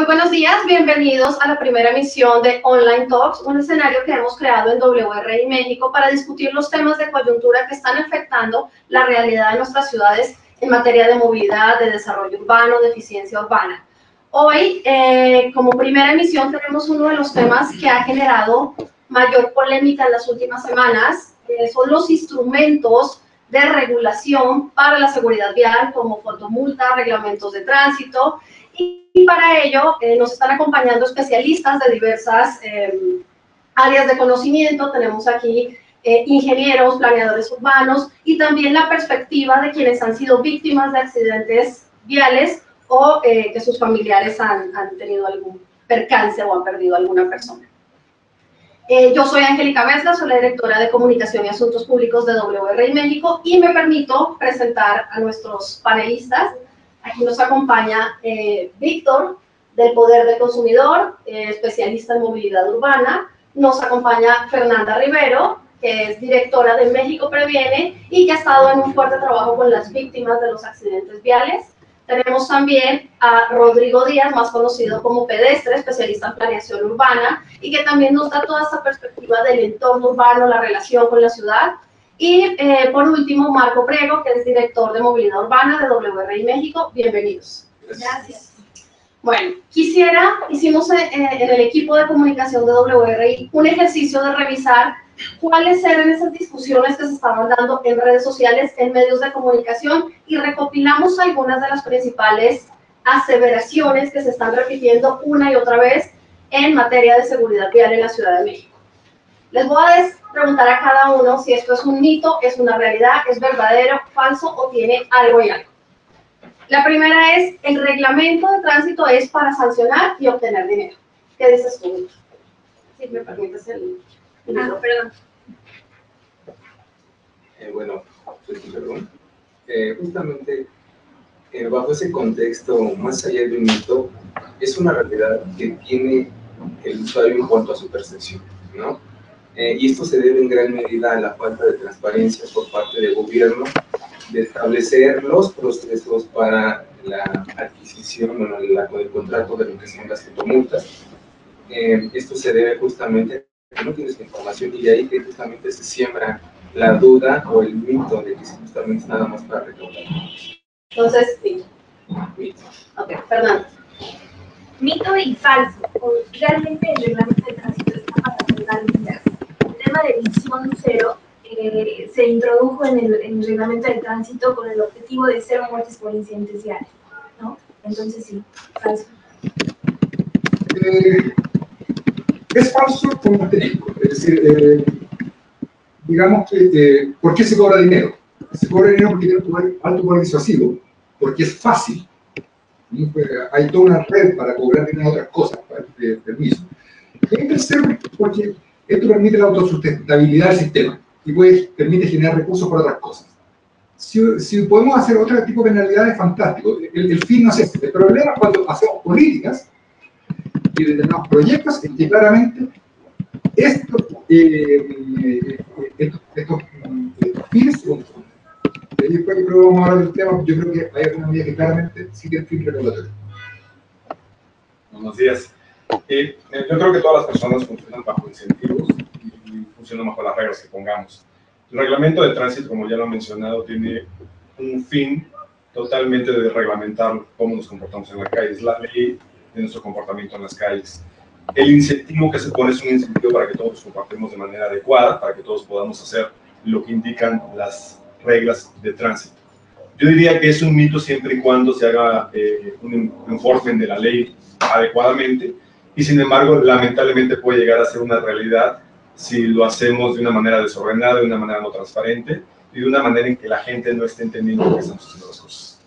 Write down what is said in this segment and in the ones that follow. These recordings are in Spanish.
Muy buenos días, bienvenidos a la primera emisión de Online Talks, un escenario que hemos creado en WRI México para discutir los temas de coyuntura que están afectando la realidad de nuestras ciudades en materia de movilidad, de desarrollo urbano, de eficiencia urbana. Hoy, como primera emisión, tenemos uno de los temas que ha generado mayor polémica en las últimas semanas, son los instrumentos de regulación para la seguridad vial, como fotomultas, reglamentos de tránsito, y para ello nos están acompañando especialistas de diversas áreas de conocimiento. Tenemos aquí ingenieros, planeadores urbanos y también la perspectiva de quienes han sido víctimas de accidentes viales o que sus familiares han tenido algún percance o han perdido a alguna persona. Yo soy Angélica Vesla, soy la directora de Comunicación y Asuntos Públicos de WRI México y me permito presentar a nuestros panelistas. Aquí nos acompaña Víctor, del Poder del Consumidor, especialista en movilidad urbana. Nos acompaña Fernanda Rivero, que es directora de México Previene y que ha estado en un fuerte trabajo con las víctimas de los accidentes viales. Tenemos también a Rodrigo Díaz, más conocido como Pedestre, especialista en planeación urbana, y que también nos da toda esta perspectiva del entorno urbano, la relación con la ciudad. Y por último, Marco Priego, que es director de movilidad urbana de WRI México. Bienvenidos. Gracias. Bueno, hicimos en el equipo de comunicación de WRI un ejercicio de revisar cuáles eran esas discusiones que se estaban dando en redes sociales, en medios de comunicación, y recopilamos algunas de las principales aseveraciones que se están repitiendo una y otra vez en materia de seguridad vial en la Ciudad de México. Les voy a preguntar a cada uno si esto es un mito, es una realidad, es verdadero, falso o tiene algo y algo. La primera es: el reglamento de tránsito es para sancionar y obtener dinero. ¿Qué dices tú? Si me permites el mito, perdón. Bueno, justamente bajo ese contexto, más allá de un mito, es una realidad que tiene el usuario en cuanto a su percepción, ¿no? Y esto se debe en gran medida a la falta de transparencia por parte del gobierno de establecer los procesos para la adquisición, bueno, el contrato de lo que son las fotomultas. Esto se debe justamente a que no tienes información, y de ahí que justamente se siembra la duda o el mito de que justamente es nada más para recaudar. Entonces, mito. Mito. Ok, Fernando. Mito y falso. Realmente el reglamento de tránsito está para regular vidas. El tema de visión cero se introdujo en el reglamento de tránsito con el objetivo de 0 muertes por incidentes viales, ¿no? Entonces sí, falso. Es falso con asterisco, es decir, digamos que, ¿por qué se cobra dinero? Se cobra dinero porque tiene un alto poder disuasivo, porque es fácil. Hay toda una red para cobrar dinero a otras cosas, para el permiso. Y en tercero, porque esto permite la autosustentabilidad del sistema y permite generar recursos para otras cosas. Si podemos hacer otro tipo de penalidades, fantástico. El fin no es este. El problema es cuando hacemos políticas y determinados proyectos en que claramente estos fines se confunden. Y después que vamos a hablar del tema, yo creo que hay alguna medida que claramente sigue el fin regulatorio. Buenos días. Yo creo que todas las personas funcionan bajo incentivos y funcionan bajo las reglas que pongamos. El reglamento de tránsito, como ya lo he mencionado, tiene un fin totalmente de reglamentar cómo nos comportamos en la calle. Es la ley de nuestro comportamiento en las calles. El incentivo que se pone es un incentivo para que todos nos comportemos de manera adecuada, para que todos podamos hacer lo que indican las reglas de tránsito. Yo diría que es un mito siempre y cuando se haga un enforcement de la ley adecuadamente, y sin embargo, lamentablemente puede llegar a ser una realidad si lo hacemos de una manera desordenada, de una manera no transparente y de una manera en que la gente no esté entendiendo por qué estamos haciendo las cosas.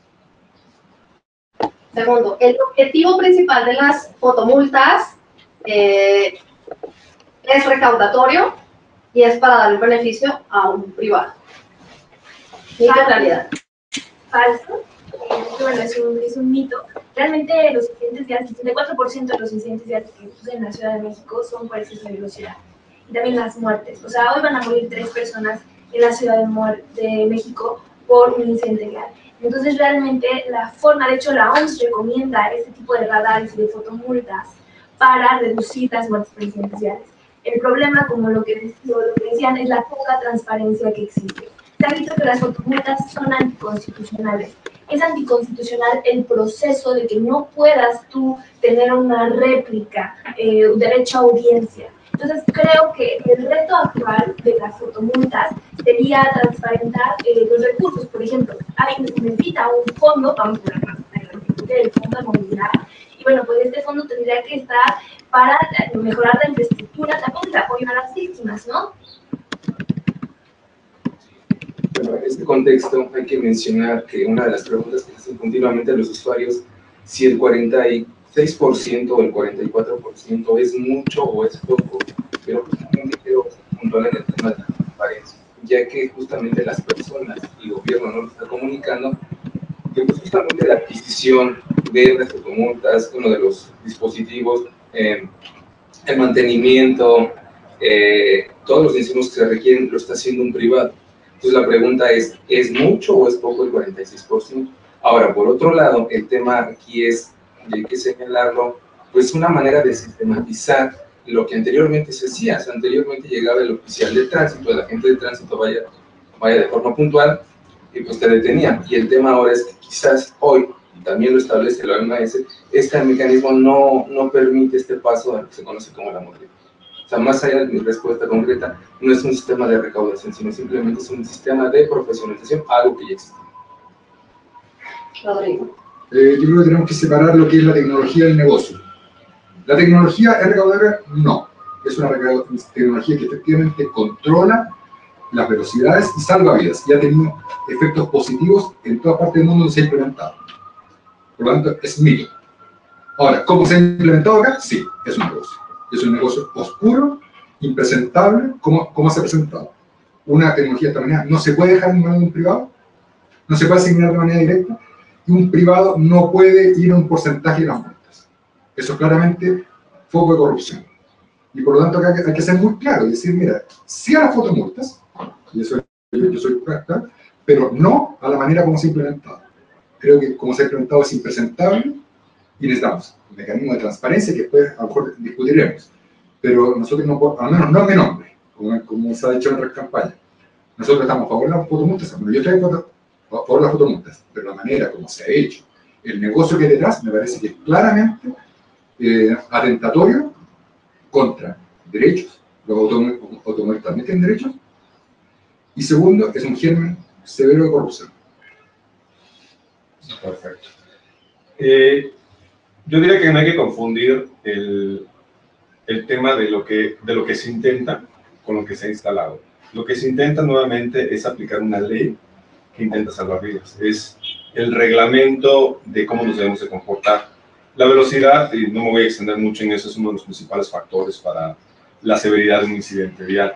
Segundo, el objetivo principal de las fotomultas es recaudatorio y es para dar un beneficio a un privado. Mito en realidad. Falso. Bueno, es un mito. Realmente los incidentes viales, el 74% de los incidentes viales que suceden en la Ciudad de México son por exceso de velocidad. Y también las muertes. O sea, hoy van a morir 3 personas en la Ciudad de México por un incidente vial. Entonces realmente la forma, de hecho la OMS recomienda este tipo de radares y de fotomultas para reducir las muertes presidenciales. El problema, como lo que decían, es la poca transparencia que existe. Se ha dicho que las fotomultas son anticonstitucionales. Es anticonstitucional el proceso de que no puedas tú tener una réplica, derecho a audiencia. Entonces creo que el reto actual de las fotomultas sería transparentar los recursos. Por ejemplo, alguien necesita un fondo, vamos a ver el fondo de movilidad, y bueno, pues este fondo tendría que estar para mejorar la infraestructura, también el apoyo a las víctimas, ¿no? Bueno, en este contexto hay que mencionar que una de las preguntas que hacen continuamente a los usuarios, si el 46% o el 44% es mucho o es poco, pero justamente quiero puntuar en el tema de la transparencia, ya que justamente las personas y el gobierno no lo está comunicando, que pues justamente la adquisición de las fotomultas, uno de los dispositivos, el mantenimiento, todos los insumos que se requieren lo está haciendo un privado. Entonces la pregunta ¿es mucho o es poco el 46%? Ahora, por otro lado, el tema aquí es, y hay que señalarlo, pues una manera de sistematizar lo que anteriormente se hacía. O sea, anteriormente llegaba el oficial de tránsito, el agente de tránsito vaya de forma puntual y pues te detenían. Y el tema ahora es que quizás hoy, y también lo establece la OMS, este mecanismo no permite este paso a lo que se conoce como la movilidad. O sea, más allá de mi respuesta concreta, no es un sistema de recaudación, sino simplemente es un sistema de profesionalización, algo que ya existe. Rodrigo. Yo creo que tenemos que separar lo que es la tecnología del negocio. ¿La tecnología es recaudadora? No. Es una tecnología que efectivamente controla las velocidades y salva vidas. Y ha tenido efectos positivos en toda parte del mundo donde se ha implementado. Por lo tanto, es mito. Ahora, ¿cómo se ha implementado acá? Sí, es un negocio. Es un negocio oscuro, impresentable, como se ha presentado. Una tecnología de esta manera no se puede dejar en manos de un privado, no se puede asignar de manera directa, y un privado no puede ir a un porcentaje de las multas. Eso es claramente foco de corrupción. Y por lo tanto acá hay que ser muy claro y decir, mira, sí a las fotomultas, y eso yo soy claro, pero no a la manera como se ha implementado. Creo que como se ha implementado es impresentable y necesitamos un mecanismo de transparencia que después a lo mejor discutiremos. Pero nosotros no, al menos no en mi nombre, como se ha dicho en otras campañas. Nosotros estamos a favor de las fotomultas, bueno, yo estoy a favor de las fotomultas, pero la manera como se ha hecho, el negocio que hay detrás, me parece que es claramente atentatorio contra derechos, los automóviles también tienen derechos, y segundo, es un germen severo de corrupción. Perfecto. Yo diría que no hay que confundir el tema de lo que se intenta con lo que se ha instalado. Lo que se intenta nuevamente es aplicar una ley que intenta salvar vidas. Es el reglamento de cómo nos debemos de comportar. La velocidad, y no me voy a extender mucho en eso, es uno de los principales factores para la severidad de un incidente vial.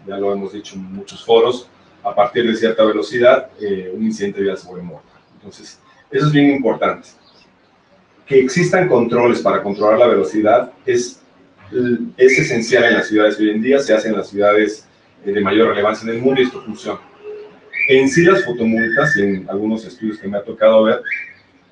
Ya lo hemos dicho en muchos foros, a partir de cierta velocidad, un incidente vial se vuelve mortal. Entonces, eso es bien importante. Que existan controles para controlar la velocidad es esencial en las ciudades hoy en día, se hace en las ciudades de mayor relevancia en el mundo y esto funciona. En sí las fotomultas, y en algunos estudios que me ha tocado ver,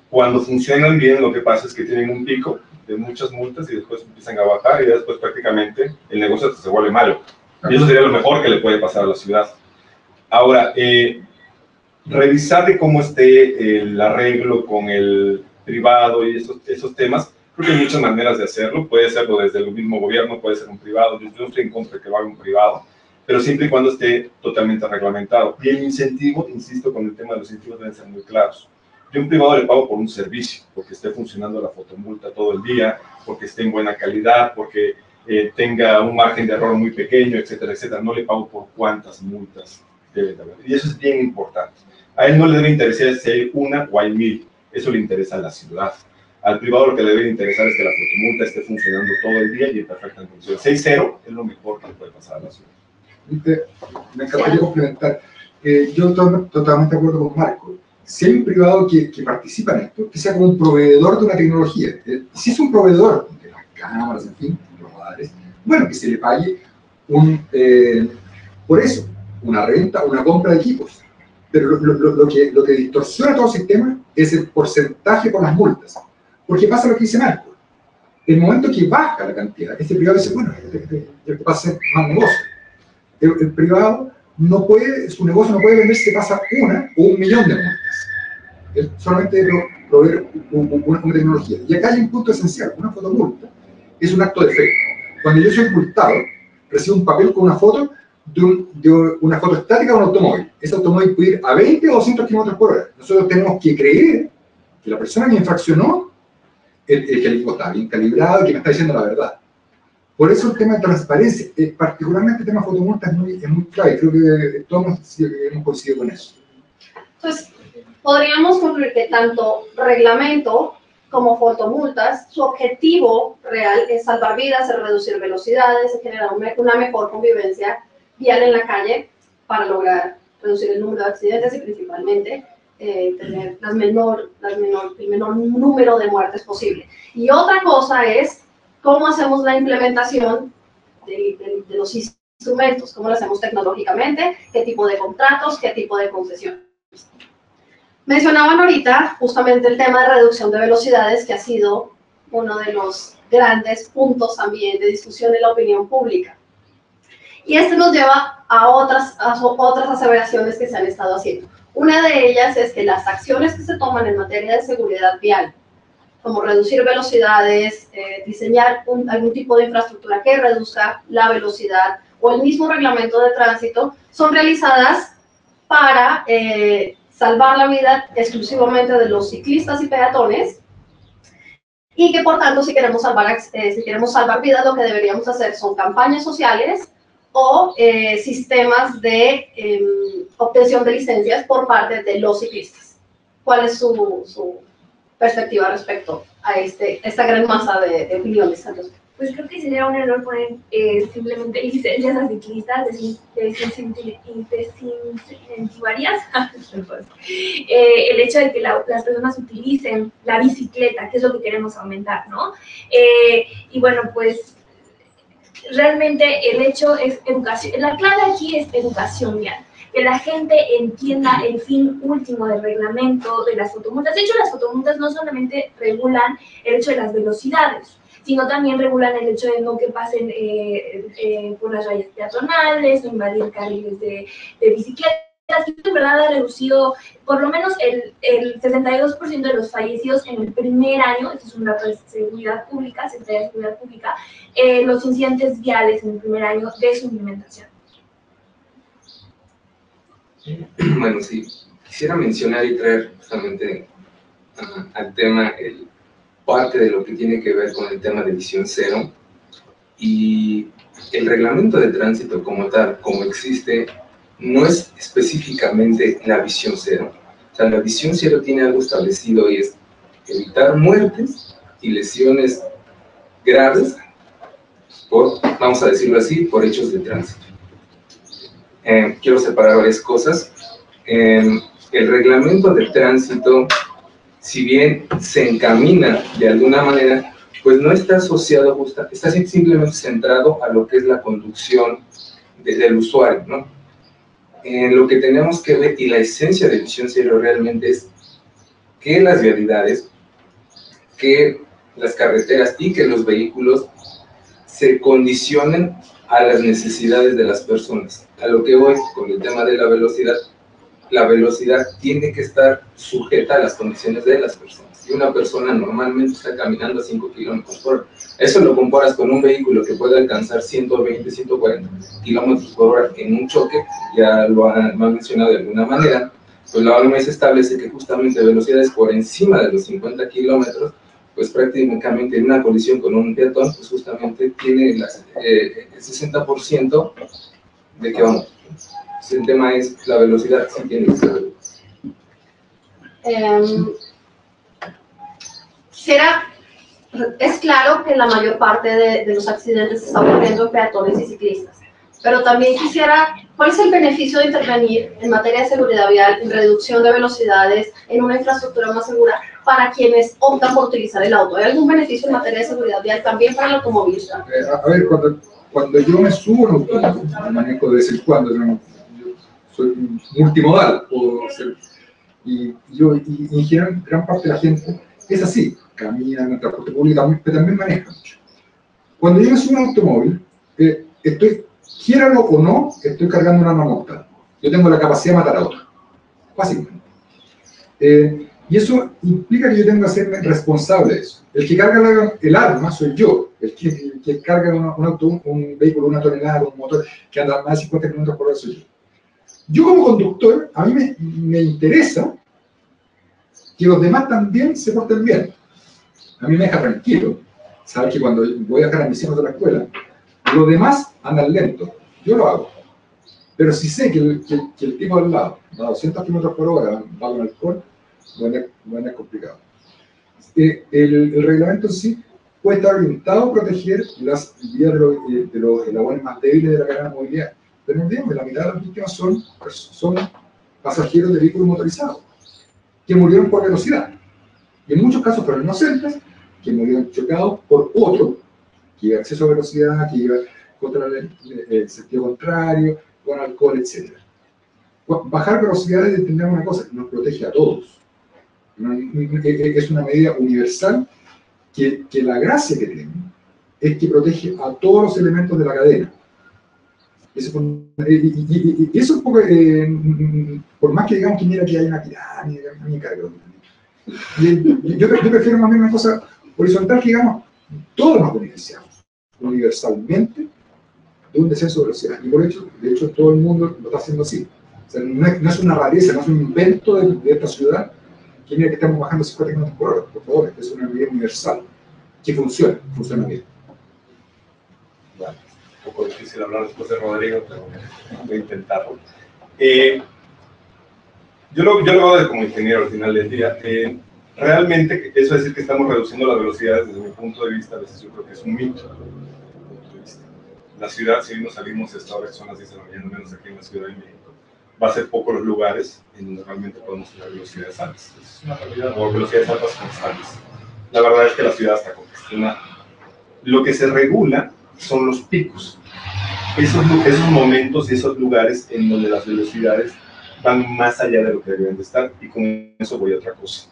cuando funcionan bien lo que pasa es que tienen un pico de muchas multas y después empiezan a bajar y después prácticamente el negocio se vuelve malo. Y eso sería lo mejor que le puede pasar a la ciudad. Ahora, revisar de cómo esté el arreglo con el privado y esos temas, creo que hay muchas maneras de hacerlo. Puede serlo desde el mismo gobierno, puede ser un privado. Yo no estoy en contra de que lo haga un privado, pero siempre y cuando esté totalmente reglamentado. Y el incentivo, insisto, con el tema de los incentivos deben ser muy claros. Yo a un privado le pago por un servicio, porque esté funcionando la fotomulta todo el día, porque esté en buena calidad, porque tenga un margen de error muy pequeño, etcétera, etcétera. No le pago por cuántas multas debe de haber. Y eso es bien importante. A él no le debe interesar si hay una o hay 1000. Eso le interesa a la ciudad. Al privado lo que le debe interesar es que la fotomulta esté funcionando todo el día y en perfecta función. 6.0 es lo mejor que le puede pasar a la ciudad. Me encantaría complementar. Yo estoy totalmente de acuerdo con Marco. Si hay un privado que participa en esto, que sea como un proveedor de una tecnología. Si es un proveedor de las cámaras, en fin, los radares, bueno, que se le pague por eso, una renta, una compra de equipos. Pero lo que distorsiona todo el sistema es el porcentaje por las multas. Porque pasa lo que dice Marco. El momento que baja la cantidad, este privado dice, bueno, va a ser más negocio. El privado no puede, su negocio no puede vender si pasa una o 1 millón de multas. Él solamente debe proveer una tecnología. Y acá hay un punto esencial. Una fotomulta es un acto de fe. Cuando yo soy multado, recibo un papel con una foto de una foto estática de un automóvil. Ese automóvil puede ir a 20 o 200 km por hora. Nosotros tenemos que creer que la persona que infraccionó, que el equipo está bien calibrado y que me está diciendo la verdad. Por eso el tema de transparencia, particularmente el tema de fotomulta es muy clave. Creo que todos hemos coincidido con eso. Entonces, podríamos concluir que tanto reglamento como fotomultas, su objetivo real es salvar vidas, es reducir velocidades, es generar una mejor convivencia vial en la calle para lograr reducir el número de accidentes y principalmente tener el menor número de muertes posible. Y otra cosa es cómo hacemos la implementación de los instrumentos, cómo lo hacemos tecnológicamente, qué tipo de contratos, qué tipo de concesiones. Mencionaban ahorita justamente el tema de reducción de velocidades, que ha sido uno de los grandes puntos también de discusión en la opinión pública. Y esto nos lleva a otras aseveraciones que se han estado haciendo. Una de ellas es que las acciones que se toman en materia de seguridad vial, como reducir velocidades, diseñar algún tipo de infraestructura que reduzca la velocidad o el mismo reglamento de tránsito, son realizadas para salvar la vida exclusivamente de los ciclistas y peatones, y que por tanto si queremos salvar vidas, lo que deberíamos hacer son campañas sociales o sistemas de obtención de licencias por parte de los ciclistas. ¿Cuál es su perspectiva respecto a esta gran masa de opiniones? Pues creo que sería un error poner simplemente licencias a ciclistas, desincentivarías el hecho de que las personas utilicen la bicicleta, que es lo que queremos aumentar, ¿no? Y bueno, pues realmente el hecho es educación. La clave aquí es educación vial. Que la gente entienda el fin último del reglamento de las fotomultas. De hecho, las fotomultas no solamente regulan el hecho de las velocidades, sino también regulan el hecho de no que pasen por las rayas peatonales, no invadir carriles de bicicletas. Y en verdad ha reducido por lo menos el 62% de los fallecidos en el primer año, este es un dato de seguridad pública, Secretaría de Seguridad Pública, los incidentes viales en el primer año de su implementación. Bueno, sí, quisiera mencionar y traer justamente al tema parte de lo que tiene que ver con el tema de visión cero, y el reglamento de tránsito como tal, como existe, no es específicamente la visión cero. O sea, la visión cero tiene algo establecido y es evitar muertes y lesiones graves por, vamos a decirlo así, por hechos de tránsito. Quiero separar varias cosas. El reglamento de tránsito, si bien se encamina de alguna manera, pues no está asociado, está simplemente centrado a lo que es la conducción del usuario, ¿no? Lo que tenemos que ver, y la esencia de visión cero realmente es que las vialidades, que las carreteras y que los vehículos se condicionen a las necesidades de las personas. A lo que voy con el tema de la velocidad tiene que estar sujeta a las condiciones de las personas. Y una persona normalmente está caminando a 5 kilómetros por hora. Eso lo comparas con un vehículo que puede alcanzar 120, 140 kilómetros por hora en un choque, ya lo han mencionado de alguna manera, pues la OMS establece que justamente velocidades por encima de los 50 kilómetros, pues prácticamente en una colisión con un peatón, pues justamente tiene el 60% de que vamos. El tema es la velocidad, sí tiene que ser. Es claro que la mayor parte de los accidentes está ocurriendo en peatones y ciclistas, pero también quisiera, ¿cuál es el beneficio de intervenir en materia de seguridad vial, en reducción de velocidades, en una infraestructura más segura para quienes optan por utilizar el auto? ¿Hay algún beneficio en materia de seguridad vial también para el automovilista? A ver, cuando yo me subo a un automóvil, me manejo de vez en cuando, yo soy un multimodal, puedo ser. Y en general, gran parte de la gente es así, camina en el transporte público, pero también maneja mucho. Cuando yo subo un automóvil, quiéralo o no, estoy cargando un arma mortal. Yo tengo la capacidad de matar a otro, fácilmente. Y eso implica que yo tengo que hacerme responsable de eso. El que carga el arma soy yo, el que carga un vehículo, una tonelada, un motor que anda a más de 50 km por hora soy yo. Yo como conductor, a mí me interesa que los demás también se porten bien. A mí me deja tranquilo saber que cuando voy a dejar a mis hijos de la escuela, los demás andan lento. Yo lo hago. Pero si sé que el tipo al lado va a 200 km por hora, va con alcohol, bueno, es complicado. El reglamento en sí puede estar orientado a proteger las vías de los eslabones más débiles de la cadena de movilidad. Pero no olvidemos que la mitad de las víctimas son pasajeros de vehículos motorizados, que murieron por velocidad. Y en muchos casos fueron inocentes, que murieron chocados por otro, que iba a exceso de velocidad, que iba contra el sentido contrario, con alcohol, etc. Bajar velocidades, entendemos una cosa, nos protege a todos. Es una medida universal que la gracia que tiene es que protege a todos los elementos de la cadena. Eso un poco, por más que digamos que mira que hay una pirámide, a mí me cargo. Yo prefiero más bien una cosa horizontal que digamos, todos nos beneficiamos universalmente de un descenso de velocidad. Y de hecho todo el mundo lo está haciendo así. O sea, no es una rareza, no es un invento de esta ciudad que mira que estamos bajando 50 km por hora. Por favor, es una medida universal que funciona bien. Bueno, un poco difícil hablar después de Rodrigo, pero voy a intentarlo. Yo lo veo como ingeniero al final del día. Realmente, eso es decir que estamos reduciendo las velocidades desde mi punto de vista, a veces yo creo que es un mito. La ciudad, si nos salimos a esta hora, que son las 10 de la mañana, menos aquí en la Ciudad de México, va a ser pocos los lugares en donde realmente podemos tener velocidades altas. Es una realidad, o velocidades altas constantes. La verdad es que la ciudad está congestionada. Lo que se regula son los picos. Esos momentos y esos lugares en donde las velocidades van más allá de lo que deberían de estar, y con eso voy a otra cosa.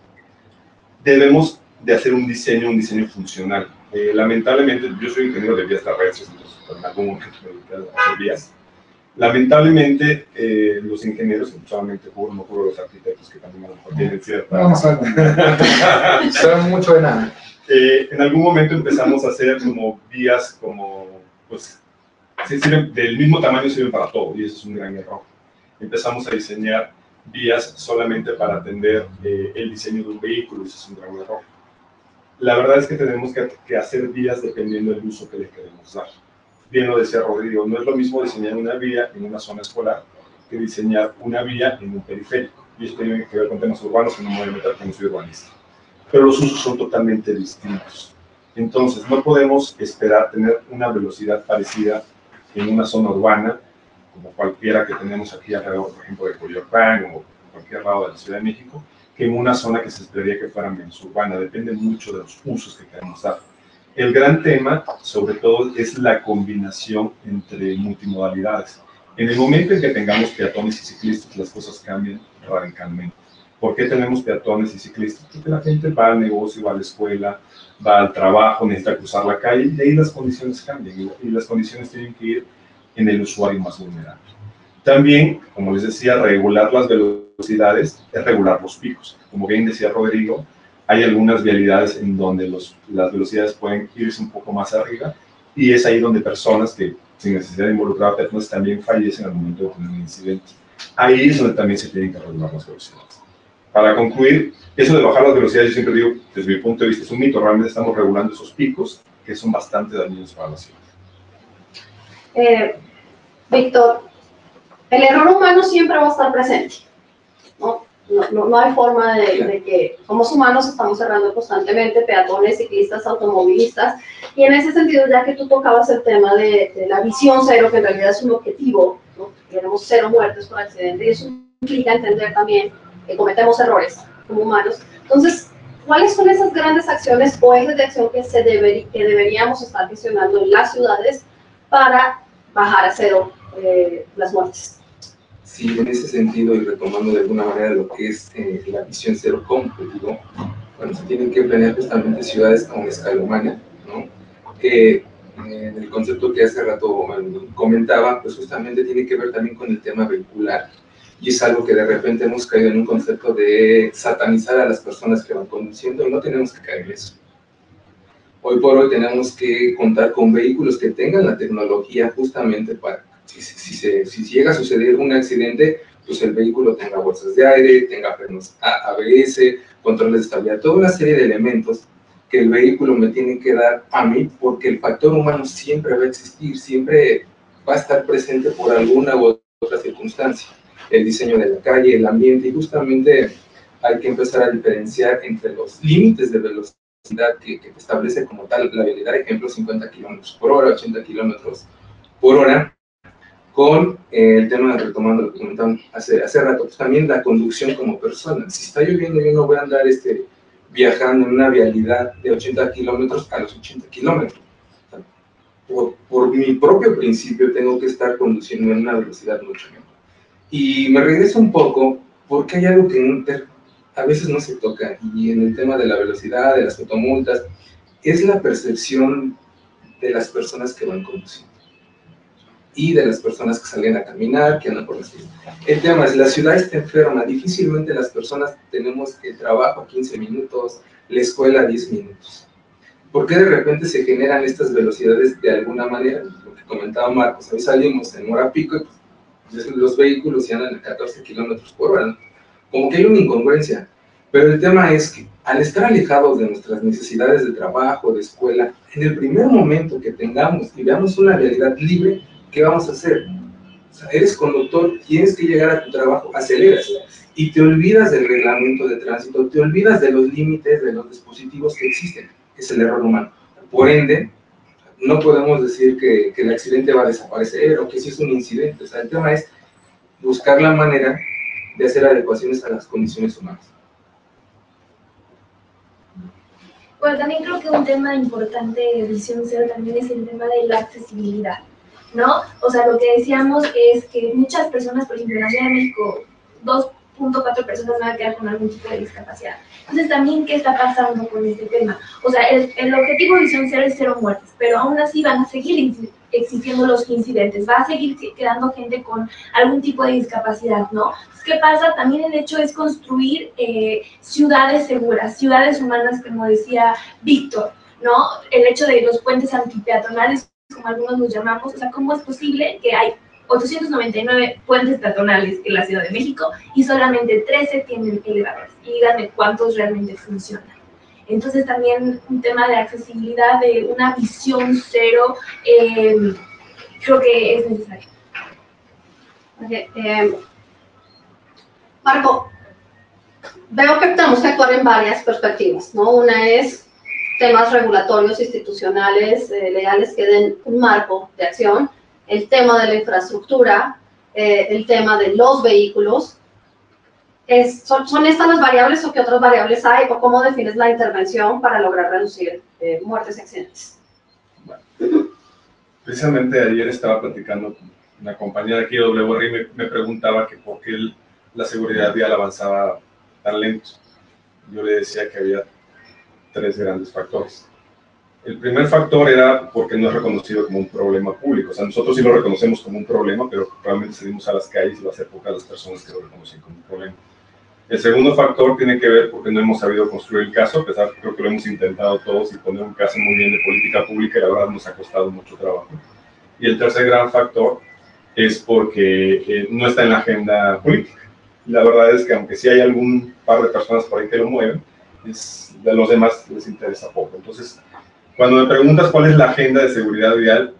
Debemos de hacer un diseño funcional. Lamentablemente, yo soy ingeniero de vías terrestres, entonces en algún momento me dediqué a hacer vías. Lamentablemente, los ingenieros, solamente no cubro los arquitectos, que también a lo mejor tienen cierta... No saben mucho de nada. En algún momento empezamos a hacer como vías pues, del mismo tamaño sirven para todo, y eso es un gran error. Empezamos a diseñar vías solamente para atender el diseño de un vehículo, y eso es un gran error. La verdad es que tenemos que hacer vías dependiendo del uso que le queremos dar. Bien lo decía Rodrigo, no es lo mismo diseñar una vía en una zona escolar que diseñar una vía en un periférico. Y esto tiene que ver con temas urbanos que no me voy a meter, porque no soy urbanista. Pero los usos son totalmente distintos. Entonces, no podemos esperar tener una velocidad parecida en una zona urbana, como cualquiera que tenemos aquí alrededor, por ejemplo, de Coyoacán o cualquier lado de la Ciudad de México, que en una zona que se esperaría que fuera menos urbana. Depende mucho de los usos que queremos dar. El gran tema, sobre todo, es la combinación entre multimodalidades. En el momento en que tengamos peatones y ciclistas, las cosas cambian radicalmente. ¿Por qué tenemos peatones y ciclistas? Porque la gente va al negocio, va a la escuela, va al trabajo, necesita cruzar la calle, y ahí las condiciones cambian, y las condiciones tienen que ir en el usuario más vulnerable. También, como les decía, regular las velocidades es regular los picos. Como bien decía Rodrigo, hay algunas vialidades en donde las velocidades pueden irse un poco más arriba, y es ahí donde personas que, sin necesidad de involucrar a peatones, también fallecen al momento de tener un incidente. Ahí es donde también se tienen que regular las velocidades. Para concluir, eso de bajar las velocidades, yo siempre digo, desde mi punto de vista, es un mito. Realmente estamos regulando esos picos que son bastante dañinos para la ciudad. Víctor, el error humano siempre va a estar presente, ¿no? No hay forma de que somos humanos, estamos errando constantemente, peatones, ciclistas, automovilistas, y en ese sentido, ya que tú tocabas el tema de la visión cero, que en realidad es un objetivo, ¿no? Queremos 0 muertes por accidente, y eso implica entender también que cometemos errores como humanos. Entonces, ¿cuáles son esas grandes acciones o ejes de acción que deberíamos estar gestionando en las ciudades para bajar a 0 las muertes? si en ese sentido, y retomando de alguna manera lo que es la visión cero, como digo, bueno, se tienen que planear justamente ciudades con escala humana, ¿no? El concepto que hace rato comentaba, pues justamente tiene que ver también con el tema vehicular, y es algo que de repente hemos caído en un concepto de satanizar a las personas que van conduciendo, y no tenemos que caer en eso. Hoy por hoy tenemos que contar con vehículos que tengan la tecnología justamente para, si llega a suceder un accidente, pues el vehículo tenga bolsas de aire, tenga frenos ABS, controles de estabilidad, toda una serie de elementos que el vehículo me tiene que dar a mí, porque el factor humano siempre va a existir, siempre va a estar presente por alguna u otra circunstancia. El diseño de la calle, el ambiente, y justamente hay que empezar a diferenciar entre los límites de velocidad que establece como tal la vialidad, ejemplo 50 km por hora, 80 km por hora, con el tema, retomando lo que comentaban hace rato, pues también la conducción como persona. Si está lloviendo, yo no voy a andar viajando en una vialidad de 80 kilómetros a los 80 kilómetros. Por mi propio principio tengo que estar conduciendo en una velocidad mucho menor. Y me regreso un poco, porque hay algo que a veces no se toca, y en el tema de la velocidad, de las fotomultas, es la percepción de las personas que van conduciendo y de las personas que salen a caminar, que andan por la ciudad. El tema es, la ciudad está enferma, difícilmente las personas tenemos el trabajo a 15 minutos, la escuela a 10 minutos. ¿Por qué de repente se generan estas velocidades de alguna manera? Lo que comentaba Marcos, hoy salimos en hora pico y pues, los vehículos ya andan a 14 kilómetros por hora, ¿no? Como que hay una incongruencia, pero el tema es que al estar alejados de nuestras necesidades de trabajo, de escuela, en el primer momento que tengamos y veamos una realidad libre, ¿qué vamos a hacer? O sea, eres conductor, tienes que llegar a tu trabajo, aceleras y te olvidas del reglamento de tránsito, te olvidas de los límites, de los dispositivos que existen. Es el error humano. Por ende, no podemos decir que el accidente va a desaparecer o que si es un incidente. O sea, el tema es buscar la manera de hacer adecuaciones a las condiciones humanas. Bueno, también creo que un tema importante de Visión Cero también es el tema de la accesibilidad, ¿no? O sea, lo que decíamos es que muchas personas, por ejemplo, en la Ciudad de México, 2.4 personas van a quedar con algún tipo de discapacidad. Entonces, también, ¿qué está pasando con este tema? O sea, el objetivo de Visión Cero es 0 muertes, pero aún así van a seguir existiendo los incidentes, va a seguir quedando gente con algún tipo de discapacidad, ¿no? ¿Qué pasa? También el hecho es construir ciudades seguras, ciudades humanas, como decía Víctor, ¿no? El hecho de los puentes antipeatonales, como algunos los llamamos, o sea, ¿cómo es posible que hay 899 puentes peatonales en la Ciudad de México y solamente 13 tienen elevadores? Y díganme cuántos realmente funcionan. Entonces también un tema de accesibilidad, de una visión cero, creo que es necesario. Okay, Marco, veo que tenemos que actuar en varias perspectivas, ¿no? Una es temas regulatorios, institucionales, legales que den un marco de acción, el tema de la infraestructura, el tema de los vehículos. ¿Son estas las variables o qué otras variables hay? ¿O cómo defines la intervención para lograr reducir muertes y accidentes? Bueno, precisamente ayer estaba platicando con una compañera aquí de WRI, me preguntaba que por qué la seguridad vial avanzaba tan lento. Yo le decía que había 3 grandes factores. El primer factor era porque no es reconocido como un problema público. O sea, nosotros sí lo reconocemos como un problema, pero realmente salimos a las calles y va a ser pocas las personas que lo reconocen como un problema. El segundo factor tiene que ver porque no hemos sabido construir el caso, a pesar que creo que lo hemos intentado todos y poner un caso muy bien de política pública, y la verdad nos ha costado mucho trabajo. Y el tercer gran factor es porque no está en la agenda política. La verdad es que aunque sí hay algún par de personas por ahí que lo mueven, de los demás les interesa poco. Entonces, cuando me preguntas cuál es la agenda de seguridad vial,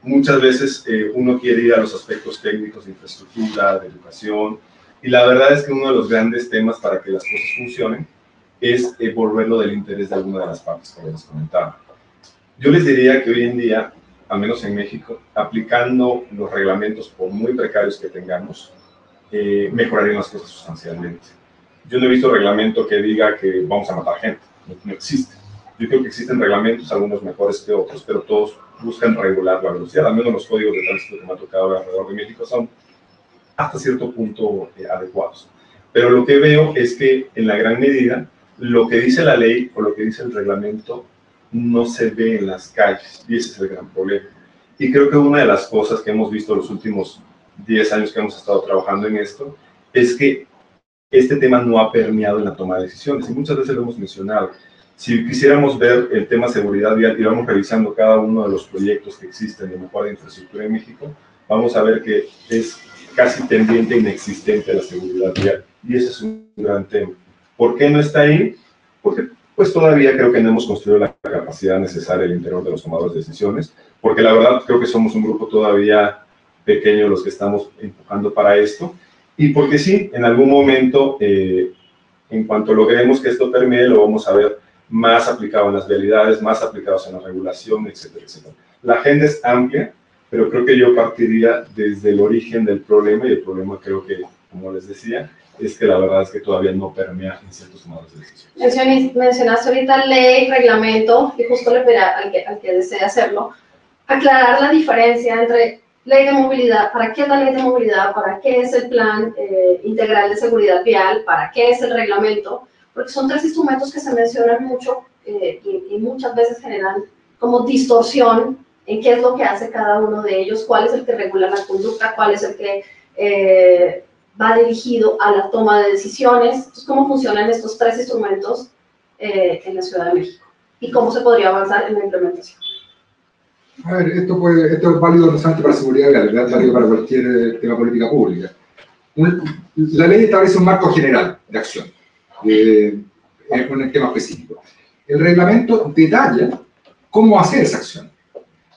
muchas veces uno quiere ir a los aspectos técnicos de infraestructura, de educación, y la verdad es que uno de los grandes temas para que las cosas funcionen es volverlo del interés de alguna de las partes que les comentaba. Yo les diría que hoy en día, al menos en México, aplicando los reglamentos, por muy precarios que tengamos, mejorarían las cosas sustancialmente. Yo no he visto reglamento que diga que vamos a matar gente, no existe. Yo creo que existen reglamentos, algunos mejores que otros, pero todos buscan regular la velocidad. Al menos los códigos de tránsito que me ha tocado ver alrededor de México son hasta cierto punto adecuados. Pero lo que veo es que en la gran medida lo que dice la ley o lo que dice el reglamento no se ve en las calles, y ese es el gran problema. Y creo que una de las cosas que hemos visto los últimos 10 años que hemos estado trabajando en esto es que este tema no ha permeado en la toma de decisiones, y muchas veces lo hemos mencionado. Si quisiéramos ver el tema seguridad vial y vamos revisando cada uno de los proyectos que existen de mejora de infraestructura en México, vamos a ver que es casi tendiente e inexistente la seguridad vial, y ese es un gran tema. ¿Por qué no está ahí? Porque pues todavía creo que no hemos construido la capacidad necesaria al interior de los tomadores de decisiones, porque la verdad creo que somos un grupo todavía pequeño los que estamos empujando para esto, y porque sí, en algún momento, en cuanto logremos que esto permee, lo vamos a ver más aplicado en las vialidades, más aplicados en la regulación, etcétera, etcétera. La agenda es amplia, pero creo que yo partiría desde el origen del problema, y el problema creo que, como les decía, es que la verdad es que todavía no permea en ciertos tomadores de decisiones. Mencionaste ahorita ley, reglamento, y justo le pedí al que desee hacerlo, aclarar la diferencia entre ley de movilidad, ¿para qué es la ley de movilidad? ¿Para qué es el plan integral de seguridad vial? ¿Para qué es el reglamento? Porque son tres instrumentos que se mencionan mucho y muchas veces generan como distorsión en qué es lo que hace cada uno de ellos, cuál es el que regula la conducta, cuál es el que va dirigido a la toma de decisiones. Entonces, ¿cómo funcionan estos tres instrumentos en la Ciudad de México? ¿Y cómo se podría avanzar en la implementación? A ver, esto es válido no solamente para seguridad vial, es válido para cualquier tema de política pública. La ley establece un marco general de acción, en un tema específico. El reglamento detalla cómo hacer esa acción.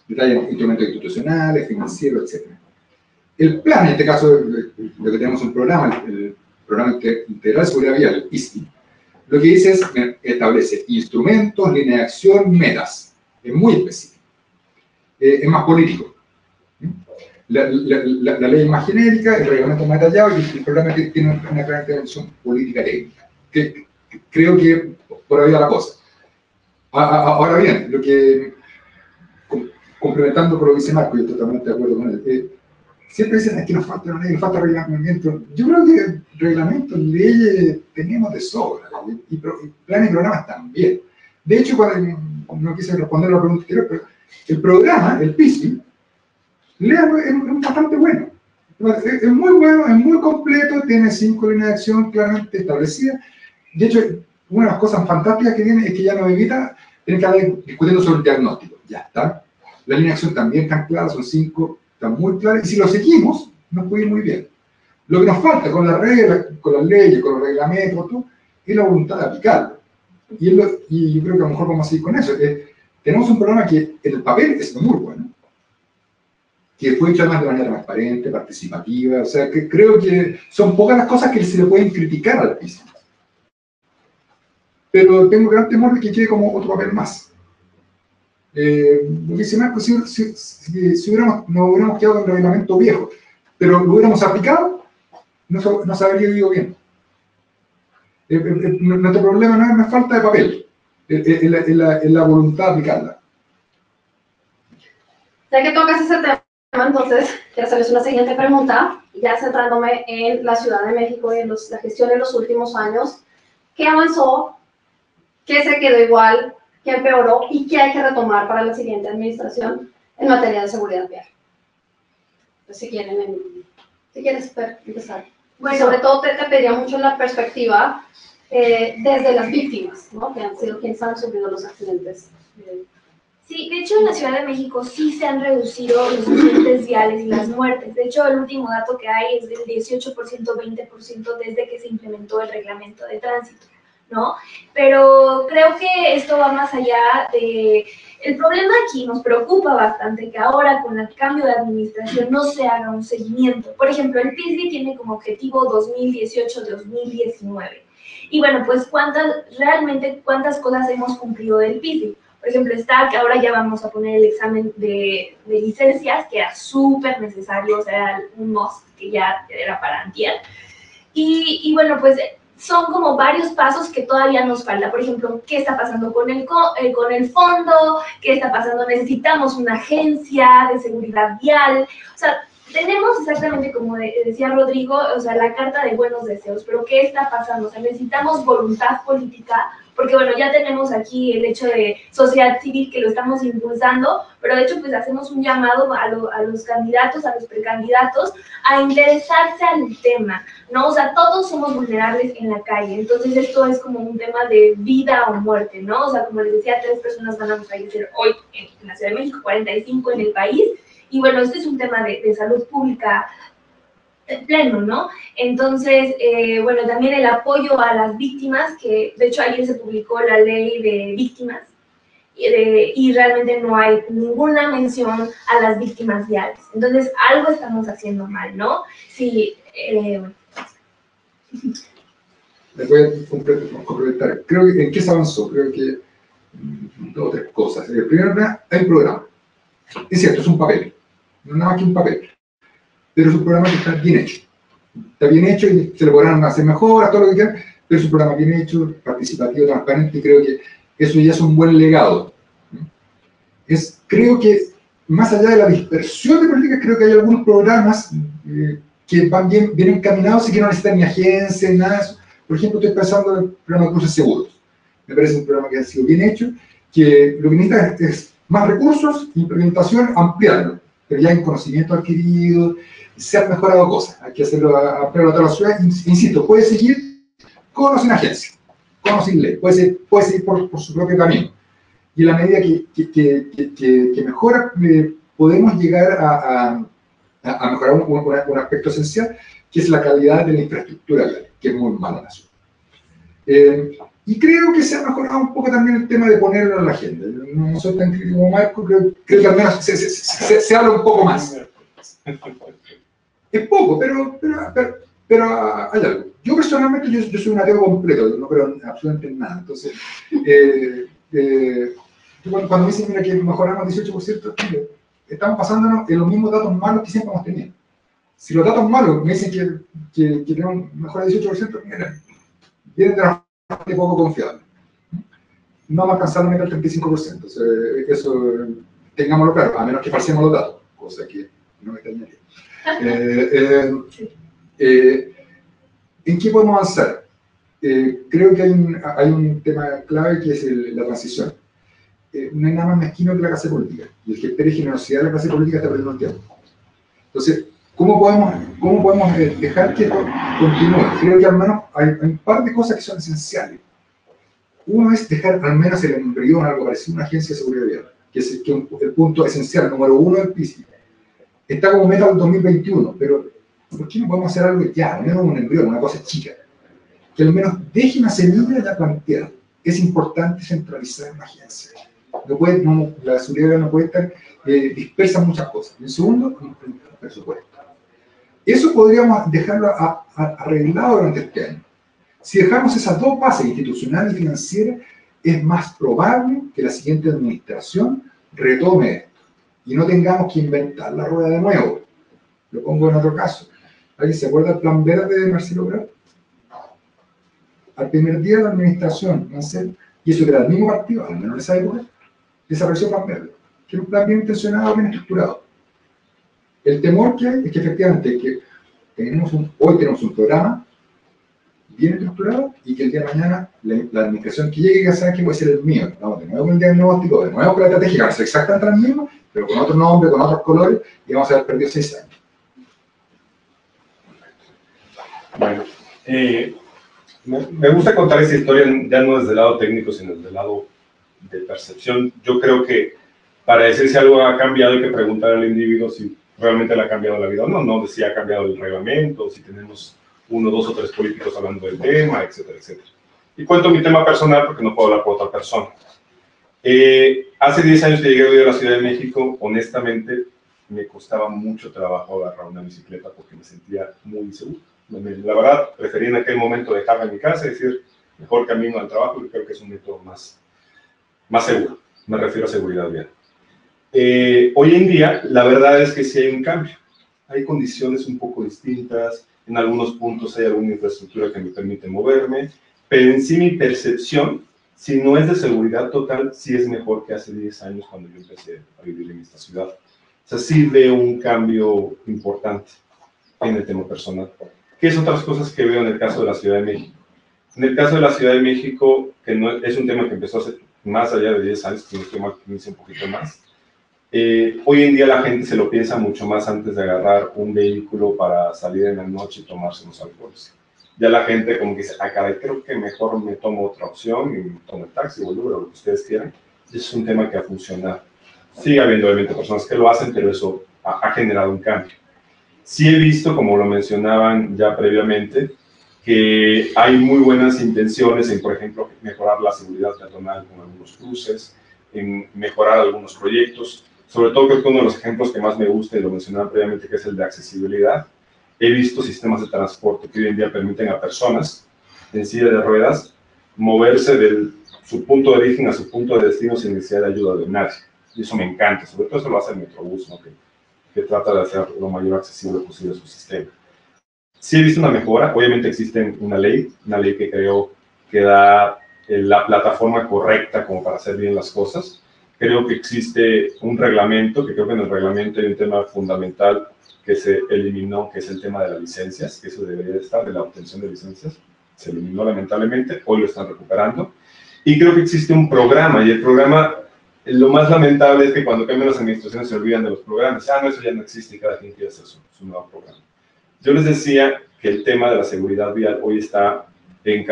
Detalla instrumentos institucionales, financieros, etc. El plan, en este caso, lo que tenemos un programa, el Programa Integral de Seguridad Vial, el PISTI, lo que dice es, establece instrumentos, línea de acción, metas. Es muy específico. Es más político. La ley es más genérica, el reglamento es más detallado, y el programa tiene una gran intervención política técnica. Creo que por ahí va la cosa. Ahora bien, lo que, complementando con lo que dice Marco, yo estoy totalmente de acuerdo con él, siempre dicen que nos falta una ley, nos falta reglamento. Yo creo que reglamentos, leyes tenemos de sobra, y planes y programas también. De hecho, cuando no quise responder la pregunta anterior, pero el programa, el PISI, es bastante bueno. Es muy bueno, es muy completo, tiene 5 líneas de acción claramente establecidas. De hecho, una de las cosas fantásticas que tiene es que ya nos evita tener que estar discutiendo sobre el diagnóstico. Ya está. La línea de acción también están claras, son 5, están muy claras, y si lo seguimos, nos puede ir muy bien. Lo que nos falta con las reglas, con las leyes, con los reglamentos, todo, es la voluntad de aplicarlo. Y yo creo que a lo mejor vamos a seguir con eso. Tenemos un programa que en el papel es muy bueno, que fue hecho además de manera transparente, participativa, o sea, que creo que son pocas las cosas que se le pueden criticar al PISI. Pero tengo gran temor de que quede como otro papel más. Lo que dice Marco, si nos hubiéramos quedado con el reglamento viejo, pero lo hubiéramos aplicado, no se habría ido bien. Nuestro problema no es falta de papel, es la voluntad de aplicarla. Ya que tocas ese tema, entonces quiero hacerles una siguiente pregunta, ya centrándome en la Ciudad de México y en la gestión en los últimos años. ¿Qué avanzó? ¿Qué se quedó igual? ¿Qué empeoró? ¿Y qué hay que retomar para la siguiente administración en materia de seguridad vial? Pues si quieres empezar. Bueno, sobre todo te pediría mucho la perspectiva desde las víctimas, ¿no? Que han sido quienes han sufrido los accidentes. Sí, de hecho en la Ciudad de México sí se han reducido los accidentes viales y las muertes. De hecho, el último dato que hay es del 18%, 20% desde que se implementó el reglamento de tránsito, ¿no? Pero creo que esto va más allá de... El problema aquí nos preocupa bastante que ahora con el cambio de administración no se haga un seguimiento. Por ejemplo, el PISBI tiene como objetivo 2018-2019. Y bueno, pues realmente cuántas cosas hemos cumplido del PISBI. Por ejemplo, está que ahora ya vamos a poner el examen de licencias, que era súper necesario, o sea, un must que ya era para antier. Y bueno, pues son como varios pasos que todavía nos falta. Por ejemplo, ¿qué está pasando con el fondo? ¿Qué está pasando? Necesitamos una agencia de seguridad vial. O sea, tenemos exactamente como decía Rodrigo, o sea, la carta de buenos deseos, pero ¿qué está pasando? O sea, necesitamos voluntad política, porque bueno, ya tenemos aquí el hecho de sociedad civil que lo estamos impulsando, pero de hecho pues hacemos un llamado a los candidatos, a los precandidatos, a interesarse al tema, ¿no? O sea, todos somos vulnerables en la calle, entonces esto es como un tema de vida o muerte, ¿no? O sea, como les decía, 3 personas van a fallecer hoy en la Ciudad de México, 45 en el país, y bueno, este es un tema de salud pública pleno, ¿no? Entonces, bueno, también el apoyo a las víctimas, que de hecho ayer se publicó la ley de víctimas, y realmente no hay ninguna mención a las víctimas viales. Entonces, algo estamos haciendo mal, ¿no? Sí. Me voy a complementar. Creo que en qué se avanzó. Creo que 2 o 3 cosas. Primero, hay un programa. Es cierto, es un papel. No nada más que un papel. Pero es un programa que está bien hecho. Está bien hecho y se le podrán hacer mejoras, todo lo que quieran, pero es un programa bien hecho, participativo, transparente, y creo que eso ya es un buen legado. Creo que, más allá de la dispersión de políticas, creo que hay algunos programas que van bien encaminados y que no necesitan ni agencias, nada de eso. Por ejemplo, estoy pensando en el programa de cruces seguros. Me parece un programa que ha sido bien hecho, que lo que necesita es más recursos, implementación, ampliarlo, pero ya en conocimiento adquirido, se han mejorado cosas, hay que hacerlo a toda la ciudad. Insisto, puede seguir con o sin agencia, con o sin ley, puede seguir por su propio camino. Y en la medida que mejora, podemos llegar a mejorar un aspecto esencial, que es la calidad de la infraestructura vial, que es muy mala en la ciudad. Y creo que se ha mejorado un poco también el tema de ponerlo en la agenda. No soy tan crítico como Marco, creo que al menos se habla un poco más. Es poco, pero hay algo. Yo personalmente, yo soy un ateo completo, no creo absolutamente en nada. Entonces, cuando me dicen, mira, que mejoramos 18%, estamos pasándonos en los mismos datos malos que siempre hemos tenido. Si los datos malos me dicen que tenemos mejora 18%, mira, vienen de la parte poco confiable. No vamos a alcanzar la meta del 35%. Entonces, eso, tengámoslo claro, a menos que falsemos los datos, cosa que no me extrañaría. ¿En qué podemos avanzar? Creo que hay un tema clave que es la transición. No hay nada más mezquino que la clase política, y el que espere generosidad de la clase política está perdiendo el tiempo. Entonces, ¿cómo podemos dejar que esto continúe? Creo que al menos hay un par de cosas que son esenciales. Uno es dejar al menos el embrión, algo parecido a una agencia de seguridad vial, que es el punto esencial, número 1 del PISI. Está como meta del 2021, pero ¿por qué no podemos hacer algo ya? Al menos un embrión, una cosa chica. Que al menos deje una semilla ya planteada. Es importante centralizar una agencia. La seguridad no puede estar dispersa en muchas cosas. En segundo, un presupuesto. Eso podríamos dejarlo arreglado durante este año. Si dejamos esas 2 bases, institucional y financiera, es más probable que la siguiente administración retome esto y no tengamos que inventar la rueda de nuevo. Lo pongo en otro caso. ¿Alguien se acuerda del plan verde de Marcelo Ebrard? Al primer día de la administración, y eso que era el mismo partido, al menos en esa época, desapareció el plan verde, que era un plan bien intencionado, bien estructurado. El temor que hay es que efectivamente hoy tenemos un programa bien estructurado y que el día de mañana la administración que llegue a saber que puede ser el mío. Vamos de nuevo con el diagnóstico, de nuevo con la estrategia, va a ser exactamente la misma, pero con otro nombre, con otros colores, y vamos a haber perdido 6 años. Bueno, me gusta contar esta historia ya no desde el lado técnico, sino desde el lado de percepción. Yo creo que para decir si algo ha cambiado hay que preguntar al individuo si realmente le ha cambiado la vida o no, no si ha cambiado el reglamento, si tenemos 1, 2 o 3 políticos hablando del tema, etcétera, etcétera. Y cuento mi tema personal porque no puedo hablar por otra persona. Hace 10 años que llegué a vivir a la Ciudad de México, honestamente me costaba mucho trabajo agarrar una bicicleta porque me sentía muy inseguro. La verdad, preferí en aquel momento dejarla en mi casa y decir, mejor camino al trabajo, y creo que es un método más seguro. Me refiero a seguridad vial. Hoy en día, la verdad es que sí hay un cambio. Hay condiciones un poco distintas, en algunos puntos hay alguna infraestructura que me permite moverme, pero en sí mi percepción, si no es de seguridad total, sí es mejor que hace 10 años cuando yo empecé a vivir en esta ciudad. O sea, sí veo un cambio importante en el tema personal. ¿Qué son otras cosas que veo en el caso de la Ciudad de México? En el caso de la Ciudad de México, que no, es un tema que empezó hace más allá de 10 años, que no estoy mal, 15, un poquito más, hoy en día la gente se lo piensa mucho más antes de agarrar un vehículo para salir en la noche y tomarse unos alcoholes. Ya la gente como que dice, ah, caray, creo que mejor me tomo otra opción y tomo el taxi o el Uber o lo que ustedes quieran. Ese es un tema que ha funcionado. Sigue habiendo obviamente personas que lo hacen, pero eso ha generado un cambio. Sí he visto, como lo mencionaban ya previamente, que hay muy buenas intenciones en, por ejemplo, mejorar la seguridad peatonal con algunos cruces, en mejorar algunos proyectos. Sobre todo creo que uno de los ejemplos que más me gusta, y lo mencionaban previamente, que es el de accesibilidad. He visto sistemas de transporte que hoy en día permiten a personas en silla de ruedas moverse de su punto de origen a su punto de destino sin necesidad de ayuda de nadie. Y eso me encanta, sobre todo eso lo hace el Metrobús, ¿no? que trata de hacer lo mayor accesible posible su sistema. Sí he visto una mejora, obviamente existe una ley que creo que da la plataforma correcta como para hacer bien las cosas. Creo que existe un reglamento, que creo que en el reglamento hay un tema fundamental que se eliminó, que es el tema de las licencias, que eso debería de estar, de la obtención de licencias. Se eliminó lamentablemente, hoy lo están recuperando. Y creo que existe un programa, y el programa, lo más lamentable es que cuando cambian las administraciones se olvidan de los programas. Ah, no, eso ya no existe y cada quien quiere hacer su nuevo programa. Yo les decía que el tema de la seguridad vial hoy está en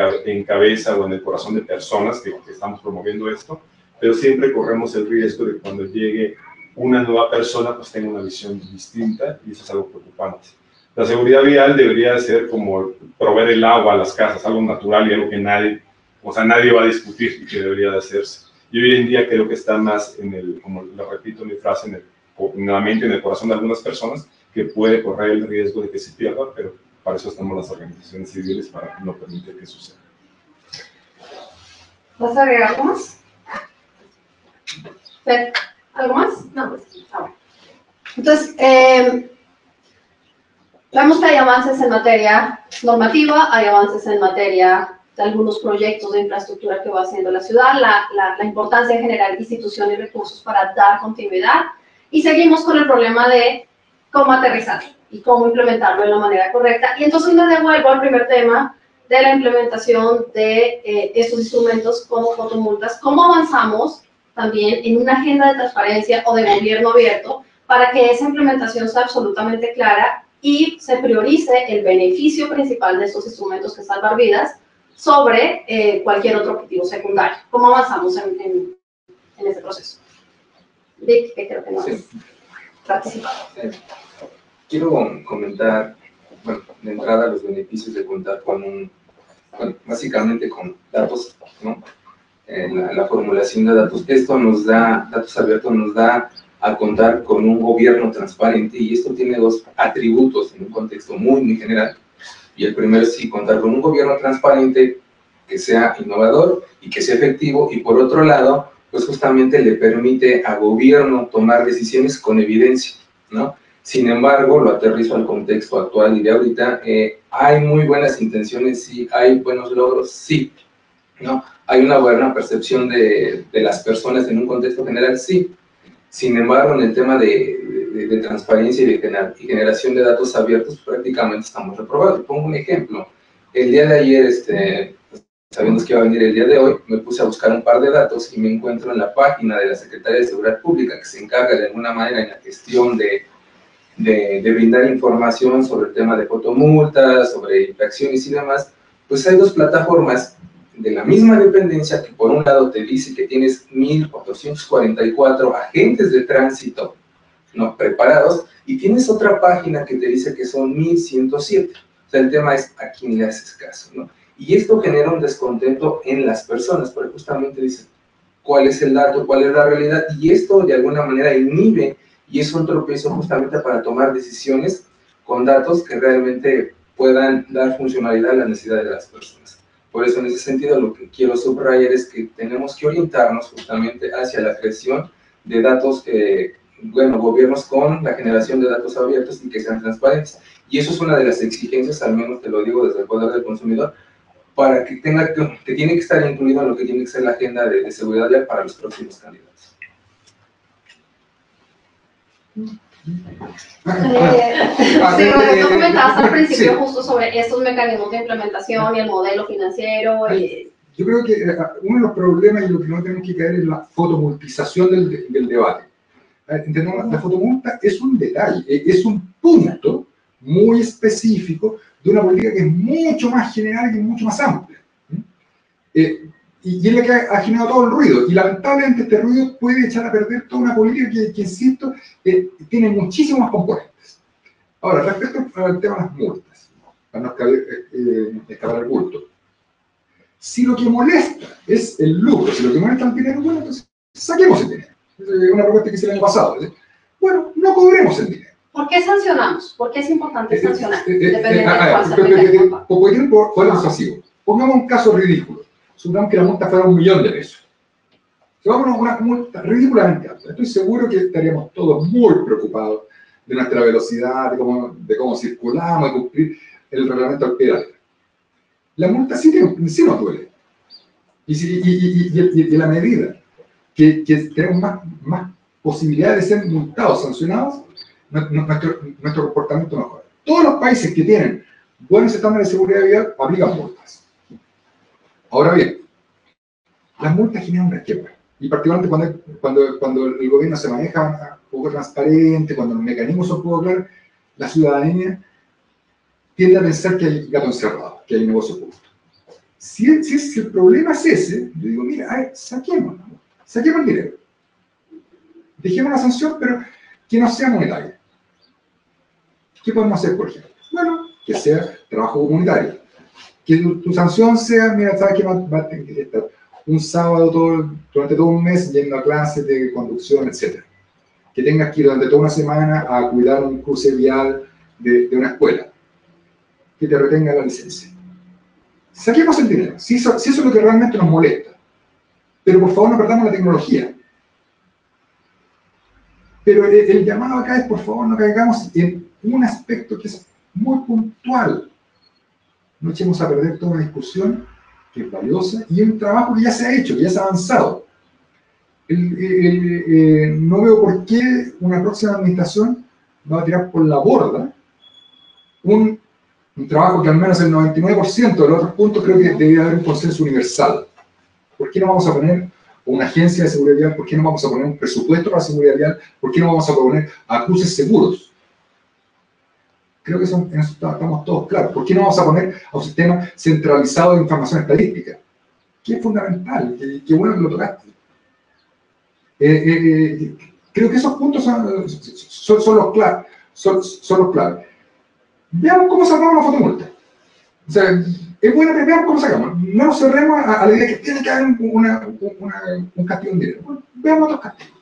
cabeza o en el corazón de personas que estamos promoviendo esto, pero siempre corremos el riesgo de que cuando llegue una nueva persona pues tenga una visión distinta y eso es algo preocupante. La seguridad vial debería ser como proveer el agua a las casas, algo natural y algo que nadie va a discutir y que debería de hacerse. Y hoy en día creo que está más en el, como lo repito en mi frase, en la mente y en el corazón de algunas personas, que puede correr el riesgo de que se pierda, pero para eso estamos las organizaciones civiles, para no permitir que suceda. ¿Vas a agregar algo más? ¿Algo más? No, pues bueno. Entonces, vemos que hay avances en materia normativa, hay avances en materia de algunos proyectos de infraestructura que va haciendo la ciudad, la importancia de generar instituciones y recursos para dar continuidad, y seguimos con el problema de cómo aterrizar y cómo implementarlo de la manera correcta. Y entonces me devuelvo al primer tema de la implementación de estos instrumentos como fotomultas. ¿Cómo avanzamos también en una agenda de transparencia o de gobierno abierto para que esa implementación sea absolutamente clara y se priorice el beneficio principal de estos instrumentos, que es salvar vidas, sobre cualquier otro objetivo secundario? ¿Cómo avanzamos en ese proceso? Vic, que creo que no has participado. Quiero comentar, bueno, de entrada los beneficios de contar con básicamente con datos, ¿no? La formulación de datos. Esto nos da, datos abiertos nos da a contar con un gobierno transparente, y esto tiene dos atributos en un contexto muy general. Y el primero es sí, contar con un gobierno transparente que sea innovador y que sea efectivo, y por otro lado, pues justamente le permite al gobierno tomar decisiones con evidencia, ¿no? Sin embargo, lo aterrizo al contexto actual y de ahorita, hay muy buenas intenciones, sí, hay buenos logros, sí, ¿no? Hay una buena percepción de las personas en un contexto general, sí. Sin embargo, en el tema de transparencia y de generación de datos abiertos, prácticamente estamos reprobados. Pongo un ejemplo. El día de ayer, sabiendo que iba a venir el día de hoy, me puse a buscar un par de datos y me encuentro en la página de la Secretaría de Seguridad Pública, que se encarga de alguna manera en la gestión de brindar información sobre el tema de fotomultas, sobre infracciones y demás. Pues hay dos plataformas de la misma dependencia que por un lado te dice que tienes 1,444 agentes de tránsito, ¿no?, preparados, y tienes otra página que te dice que son 1,107. O sea, el tema es a quién le haces caso, ¿no? Y esto genera un descontento en las personas, porque justamente dice cuál es el dato, cuál es la realidad, y esto de alguna manera inhibe y es un tropiezo justamente para tomar decisiones con datos que realmente puedan dar funcionalidad a la necesidad de las personas. Por eso, en ese sentido, lo que quiero subrayar es que tenemos que orientarnos justamente hacia la creación de datos, gobiernos con la generación de datos abiertos y que sean transparentes. Y eso es una de las exigencias, al menos te lo digo desde el poder del consumidor, para que tiene que estar incluido en lo que tiene que ser la agenda de seguridad vial para los próximos candidatos. Sí, Roberto, comentabas al principio Sí. justo sobre estos mecanismos de implementación y el modelo financiero. Yo creo que uno de los problemas y lo que no tenemos que caer es la fotomultización del debate. Entendemos, la fotomulta es un detalle, es un punto muy específico de una política que es mucho más general y mucho más amplia. Y es la que ha generado todo el ruido. Y lamentablemente este ruido puede echar a perder toda una política que insisto, tiene muchísimos componentes. Ahora, respecto al tema de las multas, para no escapar el bulto. Si lo que molesta es el lucro, si lo que molesta es el dinero, bueno, entonces saquemos el dinero. Es una propuesta que hice el año pasado. Bueno, no cobremos el dinero. ¿Por qué sancionamos? ¿Por qué es importante sancionar? Dependiendo de cuál sea el mecanismo. Por persuasivo. Pongamos un caso ridículo. Supongamos que la multa fuera $1.000.000. Si vamos a una multa ridículamente alta, estoy seguro que estaríamos todos muy preocupados de nuestra velocidad, de cómo circulamos, de cumplir el reglamento al pie de la letra. La multa sí nos duele. Y la medida que tenemos más posibilidades de ser multados, sancionados, nuestro comportamiento mejora. Todos los países que tienen buenos estándares de seguridad vial aplican multas. Ahora bien, las multas generan una quiebra. Y particularmente cuando el gobierno se maneja poco transparente, cuando los mecanismos son poco claros, la ciudadanía tiende a pensar que hay gato encerrado, que hay negocio oculto. Si el problema es ese, yo digo, mira, a ver, saquemos el dinero. Dejemos la sanción, pero que no sea monetaria. ¿Qué podemos hacer, por ejemplo? Bueno, que sea trabajo comunitario. Que tu sanción sea, mira, ¿sabes qué? Va a tener que estar un sábado durante todo un mes yendo a clases de conducción, etc. Que tengas que ir durante toda una semana a cuidar un cruce vial de una escuela. Que te retenga la licencia. Saquemos el dinero, si eso es lo que realmente nos molesta. Pero por favor no perdamos la tecnología. Pero el llamado acá es, por favor, no caigamos en un aspecto que es muy puntual. No echemos a perder toda una discusión que es valiosa y un trabajo que ya se ha hecho, que ya se ha avanzado. No veo por qué una próxima administración va a tirar por la borda un trabajo que al menos el 99% de los otros puntos creo que debería haber un consenso universal. ¿Por qué no vamos a poner una agencia de seguridad vial? ¿Por qué no vamos a poner un presupuesto para la seguridad vial? ¿Por qué no vamos a poner a cruces seguros? Creo que en eso estamos todos claros. ¿Por qué no vamos a poner a un sistema centralizado de información estadística? Que es fundamental, que bueno que lo tocaste. Creo que esos puntos son los claves. Son los claves. Veamos cómo sacamos la fotomulta. O sea, es bueno que veamos cómo sacamos. No nos cerremos a la idea que tiene que haber un castigo en dinero. Bueno, veamos otros castigos.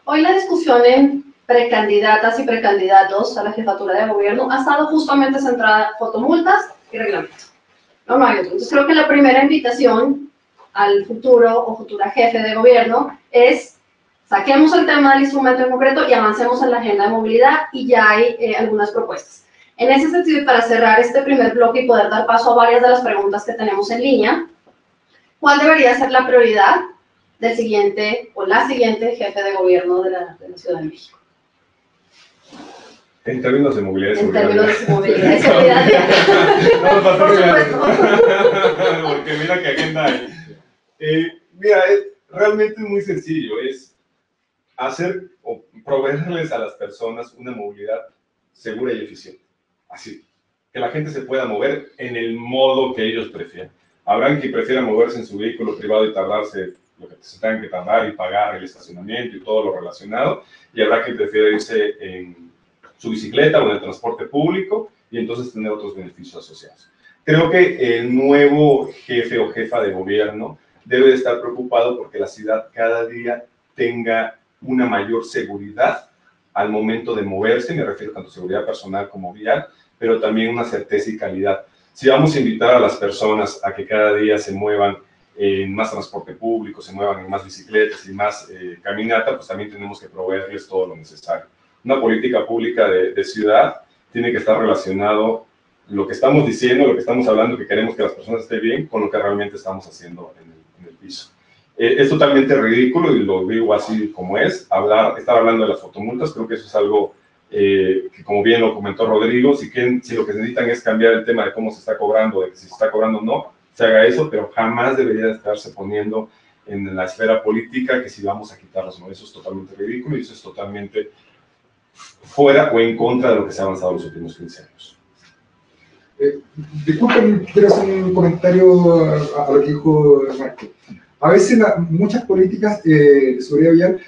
Hoy la discusión en precandidatas y precandidatos a la jefatura de gobierno ha estado justamente centrada en fotomultas y reglamento. No hay otro. Entonces creo que la primera invitación al futuro o futura jefe de gobierno es saquemos el tema del instrumento en concreto y avancemos en la agenda de movilidad, y ya hay algunas propuestas. En ese sentido, y para cerrar este primer bloque y poder dar paso a varias de las preguntas que tenemos en línea, ¿cuál debería ser la prioridad del siguiente o la siguiente jefe de gobierno de la Ciudad de México? En términos de movilidad y seguridad. En términos de movilidad y seguridad. No, por supuesto. Porque mira qué agenda hay. Mira, realmente es muy sencillo. Es hacer o proveerles a las personas una movilidad segura y eficiente. Así, que la gente se pueda mover en el modo que ellos prefieran. Habrán que prefieran moverse en su vehículo privado y tardarse lo que se tengan que tardar y pagar el estacionamiento y todo lo relacionado, y habrá que prefiera irse en su bicicleta o en el transporte público y entonces tener otros beneficios asociados. Creo que el nuevo jefe o jefa de gobierno debe de estar preocupado porque la ciudad cada día tenga una mayor seguridad al momento de moverse, me refiero tanto a seguridad personal como vial, pero también una certeza y calidad. Si vamos a invitar a las personas a que cada día se muevan en más transporte público, se muevan en más bicicletas y más caminata, pues también tenemos que proveerles todo lo necesario. Una política pública de ciudad tiene que estar relacionado lo que estamos diciendo, lo que estamos hablando, que queremos que las personas estén bien, con lo que realmente estamos haciendo en el piso. Es totalmente ridículo, y lo digo así como es, estar hablando de las fotomultas. Creo que eso es algo que, como bien lo comentó Rodrigo, si lo que necesitan es cambiar el tema de cómo se está cobrando, de que si se está cobrando o no, se haga eso, pero jamás debería estarse poniendo en la esfera política que si vamos a quitarlos, ¿no? Eso es totalmente ridículo y eso es totalmente fuera o en contra de lo que se ha avanzado en los últimos 15 años. Disculpen, quiero hacer un comentario a lo que dijo Marco. A veces muchas políticas de seguridad vial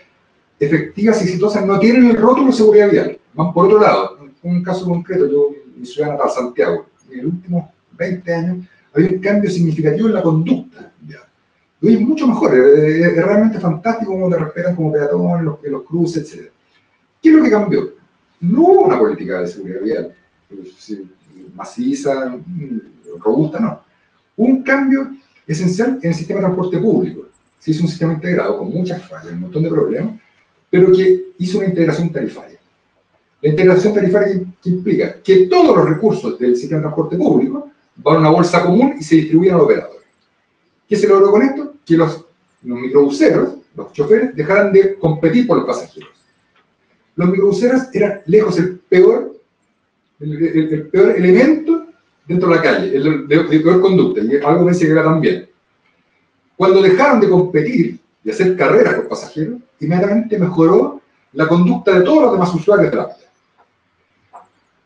efectivas y exitosas no tienen el rótulo de seguridad vial, van por otro lado. Un caso concreto, yo, mi ciudad natal, Santiago, en los últimos 20 años había un cambio significativo en la conducta vial. Hoy es mucho mejor, es realmente fantástico cómo te respetan como peatón en los cruces, etc. ¿Qué es lo que cambió? No hubo una política de seguridad vial maciza, robusta, no. Hubo un cambio esencial en el sistema de transporte público. Se hizo un sistema integrado con muchas fallas, un montón de problemas, pero que hizo una integración tarifaria. La integración tarifaria que implica que todos los recursos del sistema de transporte público van a una bolsa común y se distribuyen al operador. ¿Qué se logró con esto? Que los microbuseros, los choferes, dejaran de competir por los pasajeros. Los microbuseros eran lejos el peor elemento dentro de la calle, el peor conducta, y algo me dice que era también. Cuando dejaron de competir y hacer carreras por pasajeros, inmediatamente mejoró la conducta de todos los demás usuarios de la vía.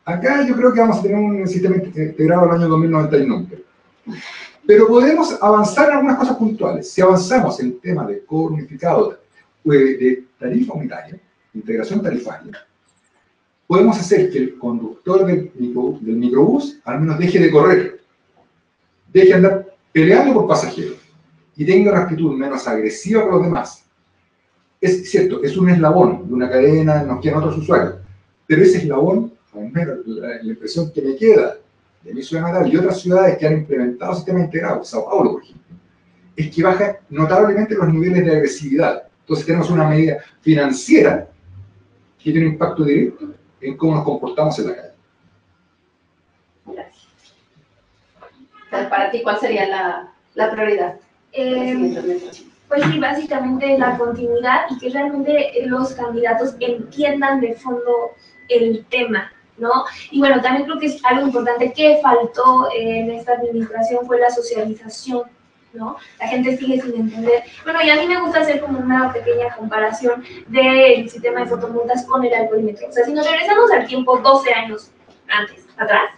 Acá yo creo que vamos a tener un sistema integrado el año 2099. Pero podemos avanzar en algunas cosas puntuales. Si avanzamos en el tema de cobro unificado, de tarifa unitaria, integración tarifaria, podemos hacer que el conductor del microbús al menos deje de correr, deje de andar peleando por pasajeros y tenga una actitud menos agresiva con los demás. Es cierto, es un eslabón de una cadena, nos quedan otros usuarios, pero ese eslabón, al menos la impresión que me queda de mi ciudad natal y otras ciudades que han implementado sistemas integrados, Sao Paulo, por ejemplo, es que baja notablemente los niveles de agresividad. Entonces tenemos una medida financiera que tiene un impacto directo en cómo nos comportamos en la calle. Gracias. Para ti, ¿cuál sería la prioridad? Pues sí, básicamente la continuidad y que realmente los candidatos entiendan de fondo el tema, ¿no? Y bueno, también creo que es algo importante que faltó en esta administración fue la socialización, ¿no? La gente sigue sin entender. Bueno, y a mí me gusta hacer como una pequeña comparación del sistema de fotomultas con el alcoholímetro. O sea, si nos regresamos al tiempo 12 años atrás,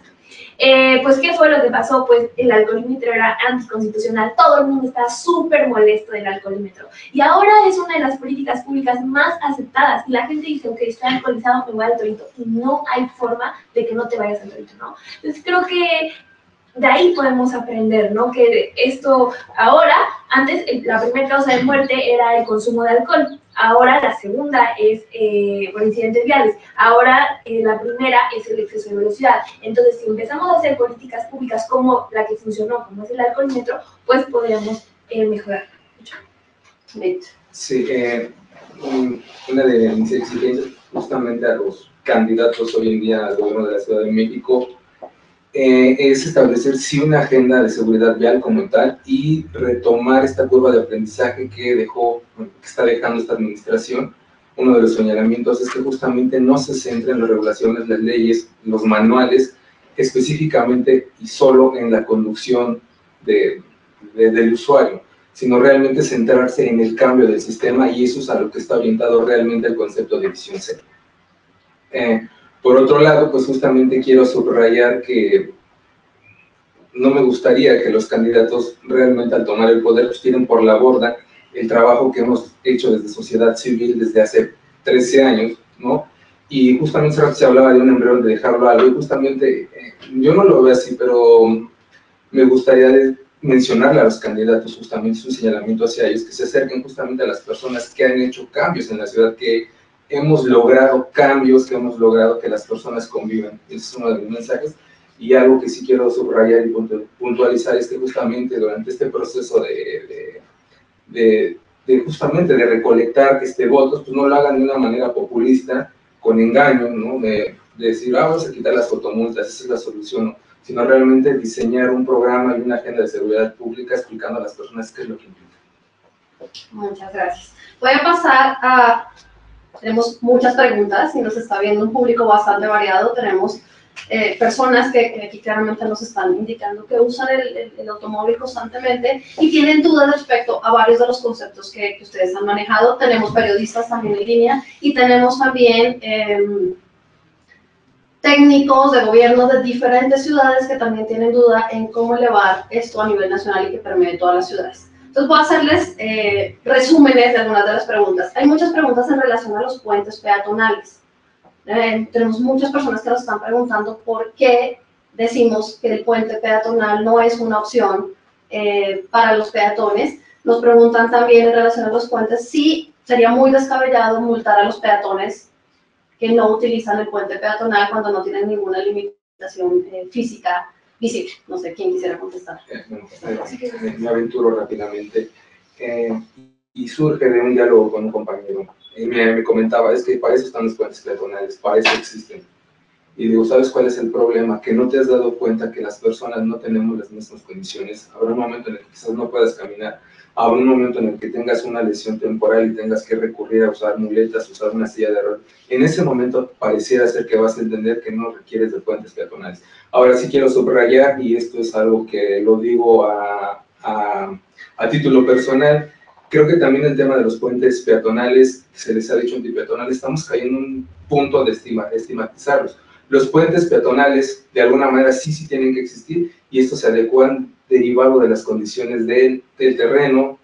pues, ¿qué fue lo que pasó? Pues el alcoholímetro era anticonstitucional, todo el mundo estaba súper molesto del alcoholímetro. Y ahora es una de las políticas públicas más aceptadas. Y la gente dice, ok, estoy alcoholizado, me voy al torito. Y no hay forma de que no te vayas al torito, ¿no? Entonces creo que de ahí podemos aprender, ¿no? Que esto ahora, antes la primera causa de muerte era el consumo de alcohol. Ahora la segunda es por incidentes viales. Ahora la primera es el exceso de velocidad. Entonces, si empezamos a hacer políticas públicas como la que funcionó, como es el alcoholímetro, pues podríamos mejorar mucho. Sí, una de mis exigencias justamente a los candidatos hoy en día al gobierno de la Ciudad de México es establecer sí una agenda de seguridad vial como tal y retomar esta curva de aprendizaje que está dejando esta administración. Uno de los señalamientos es que justamente no se centra en las regulaciones, las leyes, los manuales, específicamente y solo en la conducción del usuario, sino realmente centrarse en el cambio del sistema, y eso es a lo que está orientado realmente el concepto de visión cero. Por otro lado, pues justamente quiero subrayar que no me gustaría que los candidatos realmente al tomar el poder pues tiren por la borda el trabajo que hemos hecho desde sociedad civil desde hace 13 años, ¿no? Y justamente se hablaba de un embrión, de dejarlo algo, y justamente yo no lo veo así, pero me gustaría mencionarle a los candidatos justamente su señalamiento hacia ellos, que se acerquen justamente a las personas que han hecho cambios en la ciudad, que hemos logrado cambios, que hemos logrado que las personas convivan. Ese es uno de mis mensajes. Y algo que sí quiero subrayar y puntualizar es que justamente durante este proceso justamente de recolectar votos, pues no lo hagan de una manera populista, con engaño, ¿no? De decir, vamos a quitar las fotomultas, esa es la solución, ¿no? Sino realmente diseñar un programa y una agenda de seguridad pública explicando a las personas qué es lo que implica. Muchas gracias. Voy a pasar a... Tenemos muchas preguntas y nos está viendo un público bastante variado. Tenemos personas que aquí claramente nos están indicando que usan el automóvil constantemente y tienen dudas respecto a varios de los conceptos que ustedes han manejado. Tenemos periodistas también en línea y tenemos también técnicos de gobiernos de diferentes ciudades que también tienen duda en cómo elevar esto a nivel nacional y que permee todas las ciudades. Entonces voy a hacerles resúmenes de algunas de las preguntas. Hay muchas preguntas en relación a los puentes peatonales. Tenemos muchas personas que nos están preguntando por qué decimos que el puente peatonal no es una opción para los peatones. Nos preguntan también en relación a los puentes si sería muy descabellado multar a los peatones que no utilizan el puente peatonal cuando no tienen ninguna limitación física visible. No sé quién quisiera contestar. Me aventuro rápidamente y surge de un diálogo con un compañero. Me comentaba, es que para eso están los puentes peatonales, para eso existen. Y digo, ¿sabes cuál es el problema? Que no te has dado cuenta que las personas no tenemos las mismas condiciones. Habrá un momento en el que quizás no puedas caminar, habrá un momento en el que tengas una lesión temporal y tengas que recurrir a usar muletas, usar una silla de ruedas. En ese momento pareciera ser que vas a entender que no requieres de puentes peatonales. Ahora sí quiero subrayar, y esto es algo que lo digo a título personal, creo que también el tema de los puentes peatonales, se les ha dicho antipeatonales, estamos cayendo en un punto de estigmatizarlos. Los puentes peatonales, de alguna manera, sí tienen que existir, y estos se adecuan derivado de las condiciones del terreno,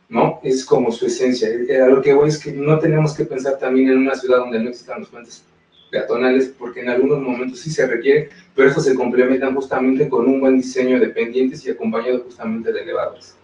¿no? Es como su esencia. A lo que voy es que no tenemos que pensar también en una ciudad donde no existan los puentes peatonales, porque en algunos momentos sí se requiere, pero estos se complementan justamente con un buen diseño de pendientes y acompañado justamente de elevados.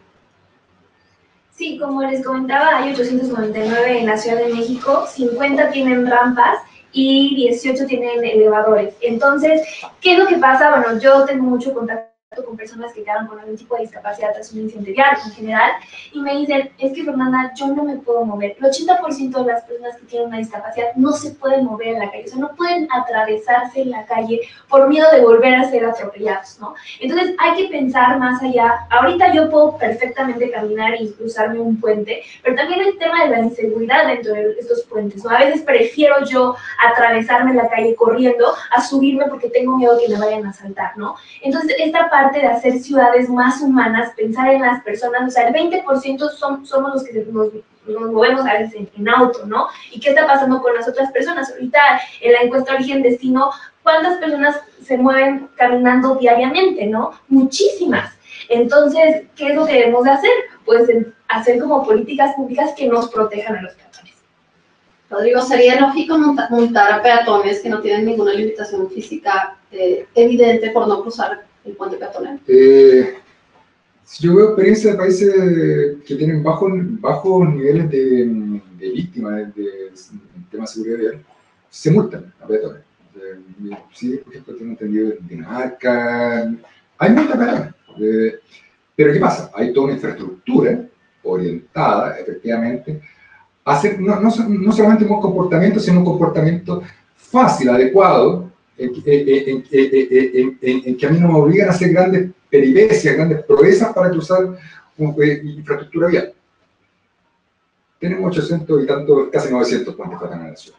Sí, como les comentaba, hay 899 en la Ciudad de México, 50 tienen rampas y 18 tienen elevadores. Entonces, ¿qué es lo que pasa? Bueno, yo tengo mucho contacto con personas que quedaron con algún tipo de discapacidad tras un incidente vial en general, y me dicen, es que Fernanda, yo no me puedo mover. El 80% de las personas que tienen una discapacidad no se pueden mover en la calle, o sea, no pueden atravesarse en la calle por miedo de volver a ser atropellados, ¿no? Entonces hay que pensar más allá. Ahorita yo puedo perfectamente caminar y cruzarme un puente, pero también el tema de la inseguridad dentro de estos puentes, ¿no? A veces prefiero yo atravesarme en la calle corriendo a subirme porque tengo miedo que me vayan a asaltar, ¿no? Entonces esta parte de hacer ciudades más humanas, pensar en las personas, o sea, el 20% somos los que nos movemos a veces en auto, ¿no? ¿Y qué está pasando con las otras personas? Ahorita en la encuesta Origen Destino, ¿cuántas personas se mueven caminando diariamente, no? Muchísimas. Entonces, ¿qué es lo que debemos de hacer? Pues hacer como políticas públicas que nos protejan a los peatones. Rodrigo, ¿sería lógico multar a peatones que no tienen ninguna limitación física evidente por no cruzar el puente peatonal? Si yo veo experiencias de países que tienen bajos niveles de víctimas de temas de seguridad vial, se multan a peatones. Sí, por ejemplo, tengo entendido en Dinamarca, hay multas peatones. Pero ¿qué pasa? Hay toda una infraestructura orientada, efectivamente, a hacer no solamente un buen comportamiento, sino un comportamiento fácil, adecuado, en que a mí no me obligan a hacer grandes peripecias, grandes proezas para cruzar infraestructura vial. Tenemos 800 y tantos, casi 900 puentes peatonales en la ciudad.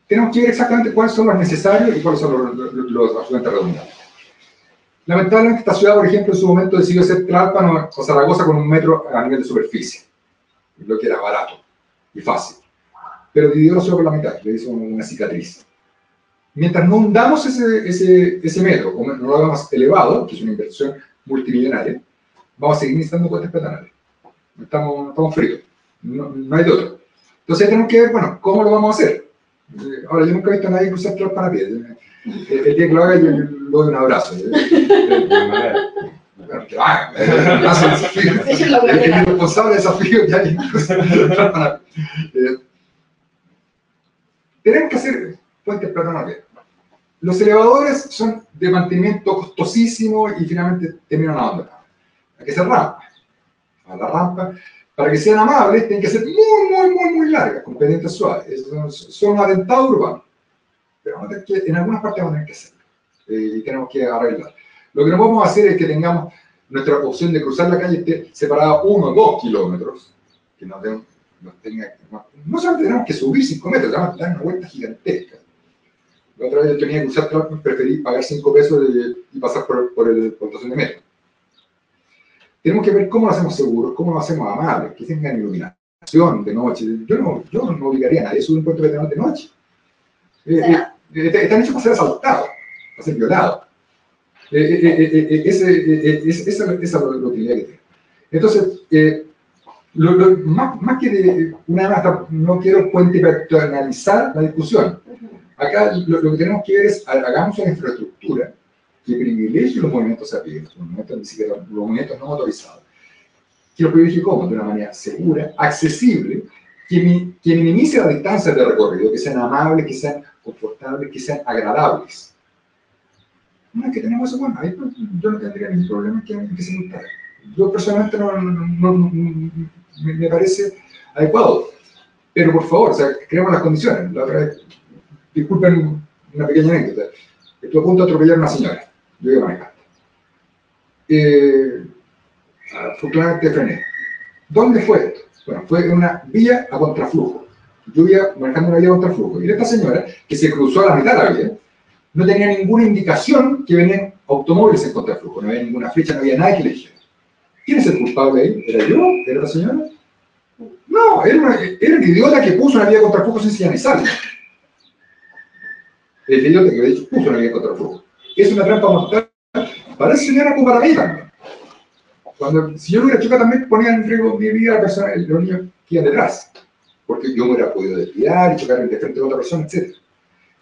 Tenemos que ver exactamente cuáles son los necesarios y cuáles son los absolutamente redundantes. Lamentablemente esta ciudad, por ejemplo, en su momento decidió hacer Tlalpan o Zaragoza con 1 metro a nivel de superficie, lo que era barato y fácil. Pero dividió la ciudad por la mitad, le hizo una cicatriz. Mientras no hundamos ese metro, o no lo hagamos elevado, que es una inversión multimillonaria, vamos a seguir necesitando puentes peatonales. Estamos fríos, no hay de otro. Entonces tenemos que ver, bueno, ¿cómo lo vamos a hacer? Ahora, yo nunca he visto a nadie cruzar Tlalpan a pie. El día que lo haga, yo le doy un abrazo. Es el responsable de desafío que hay. Tenemos que hacer puentes peatonales. Los elevadores son de mantenimiento costosísimo y finalmente terminan a dónde. Hay que hacer rampas. A la rampa, para que sean amables, tienen que ser muy largas, con pendientes suaves. Son un atentado urbano. Pero en algunas partes vamos a tener que hacerlo. Y tenemos que arreglar. Lo que no podemos hacer es que tengamos nuestra opción de cruzar la calle esté separada 1 o 2 kilómetros que no solamente tenemos que subir 5 metros, tenemos que dar una vuelta gigantesca. La otra vez yo tenía que usar transporte, preferí pagar 5 pesos y pasar por estación de metro. Tenemos que ver cómo lo hacemos seguro, cómo lo hacemos amable, que tengan iluminación de noche. Yo no obligaría a nadie a subir un puente peatonal de noche. Están hechos para ser asaltados, para ser violados. Esa es la utilidad que tiene. Entonces, más que una vez no quiero puente peatonalizar la discusión. Acá lo que tenemos que ver es, hagamos una infraestructura que privilegie los movimientos a pie, los movimientos no motorizados, que los privilegie como, de una manera segura, accesible, que minimice las distancias de recorrido, que sean amables, que sean confortables, que sean agradables. Una vez que tenemos eso, bueno, ahí yo no tendría ningún problema en que se multara. Yo personalmente me parece adecuado. Pero por favor, o sea, creemos las condiciones. La otra vez, disculpen una pequeña anécdota. Estuve a punto de atropellar a una señora. Yo iba manejando. Afortunadamente frené. ¿Dónde fue esto? Bueno, fue en una vía a contraflujo. Yo iba manejando una vía a contraflujo. Y esta señora, que se cruzó a la mitad de la vía, no tenía ninguna indicación que venían automóviles en contraflujo. No había ninguna flecha, no había nadie que le dijera. ¿Quién es el culpable ahí? ¿Era yo? ¿Era la señora? No, era el idiota que puso una vía de contraflujo sin señalizar. El idiota que de hecho puso una vía de contraflujo. Es una trampa mortal para esa señora como para mí también. Si yo lo hubiera chocado también ponía en riesgo mi vida a la persona, los niños que iban detrás. Porque yo me hubiera podido desviar y chocar de frente a otra persona, etc.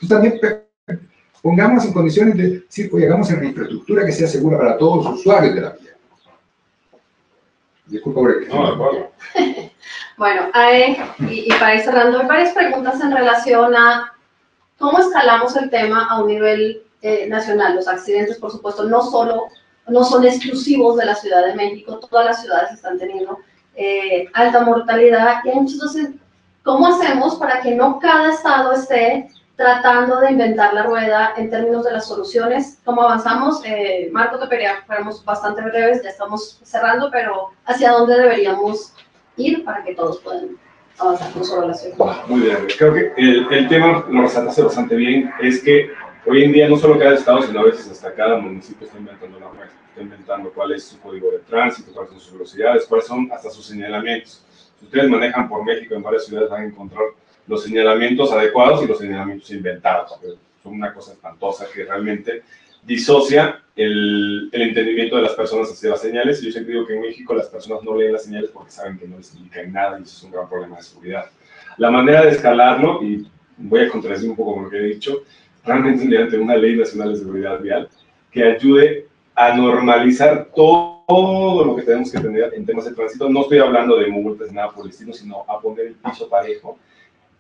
Entonces también pongamos en condiciones de decir, oye, hagamos una infraestructura que sea segura para todos los usuarios de la vía. Disculpa por el... No, de acuerdo. Bueno, y para ir cerrando, hay varias preguntas en relación a cómo escalamos el tema a un nivel nacional. Los accidentes, por supuesto, no son exclusivos de la Ciudad de México, todas las ciudades están teniendo alta mortalidad, y hay muchos. ¿Cómo hacemos para que no cada estado esté tratando de inventar la rueda en términos de las soluciones? ¿Cómo avanzamos? Marco, te pediría, fuéramos bastante breves, ya estamos cerrando, pero ¿hacia dónde deberíamos ir para que todos puedan avanzar con su relación? Muy bien, creo que el tema, lo resaltaste bastante bien, es que hoy en día no solo cada estado, sino a veces hasta cada municipio está inventando la rueda, está inventando cuál es su código de tránsito, cuáles son sus velocidades, cuáles son hasta sus señalamientos. Si ustedes manejan por México en varias ciudades van a encontrar los señalamientos adecuados y los señalamientos inventados. Son una cosa espantosa que realmente disocia el entendimiento de las personas hacia las señales. Y yo siempre digo que en México las personas no leen las señales porque saben que no les indican nada y eso es un gran problema de seguridad. La manera de escalarlo, y voy a contradecir un poco con lo que he dicho, realmente mediante una ley nacional de seguridad vial que ayude a normalizar todo lo que tenemos que tener en temas de tránsito. No estoy hablando de multas, nada por el estilo, sino a poner el piso parejo,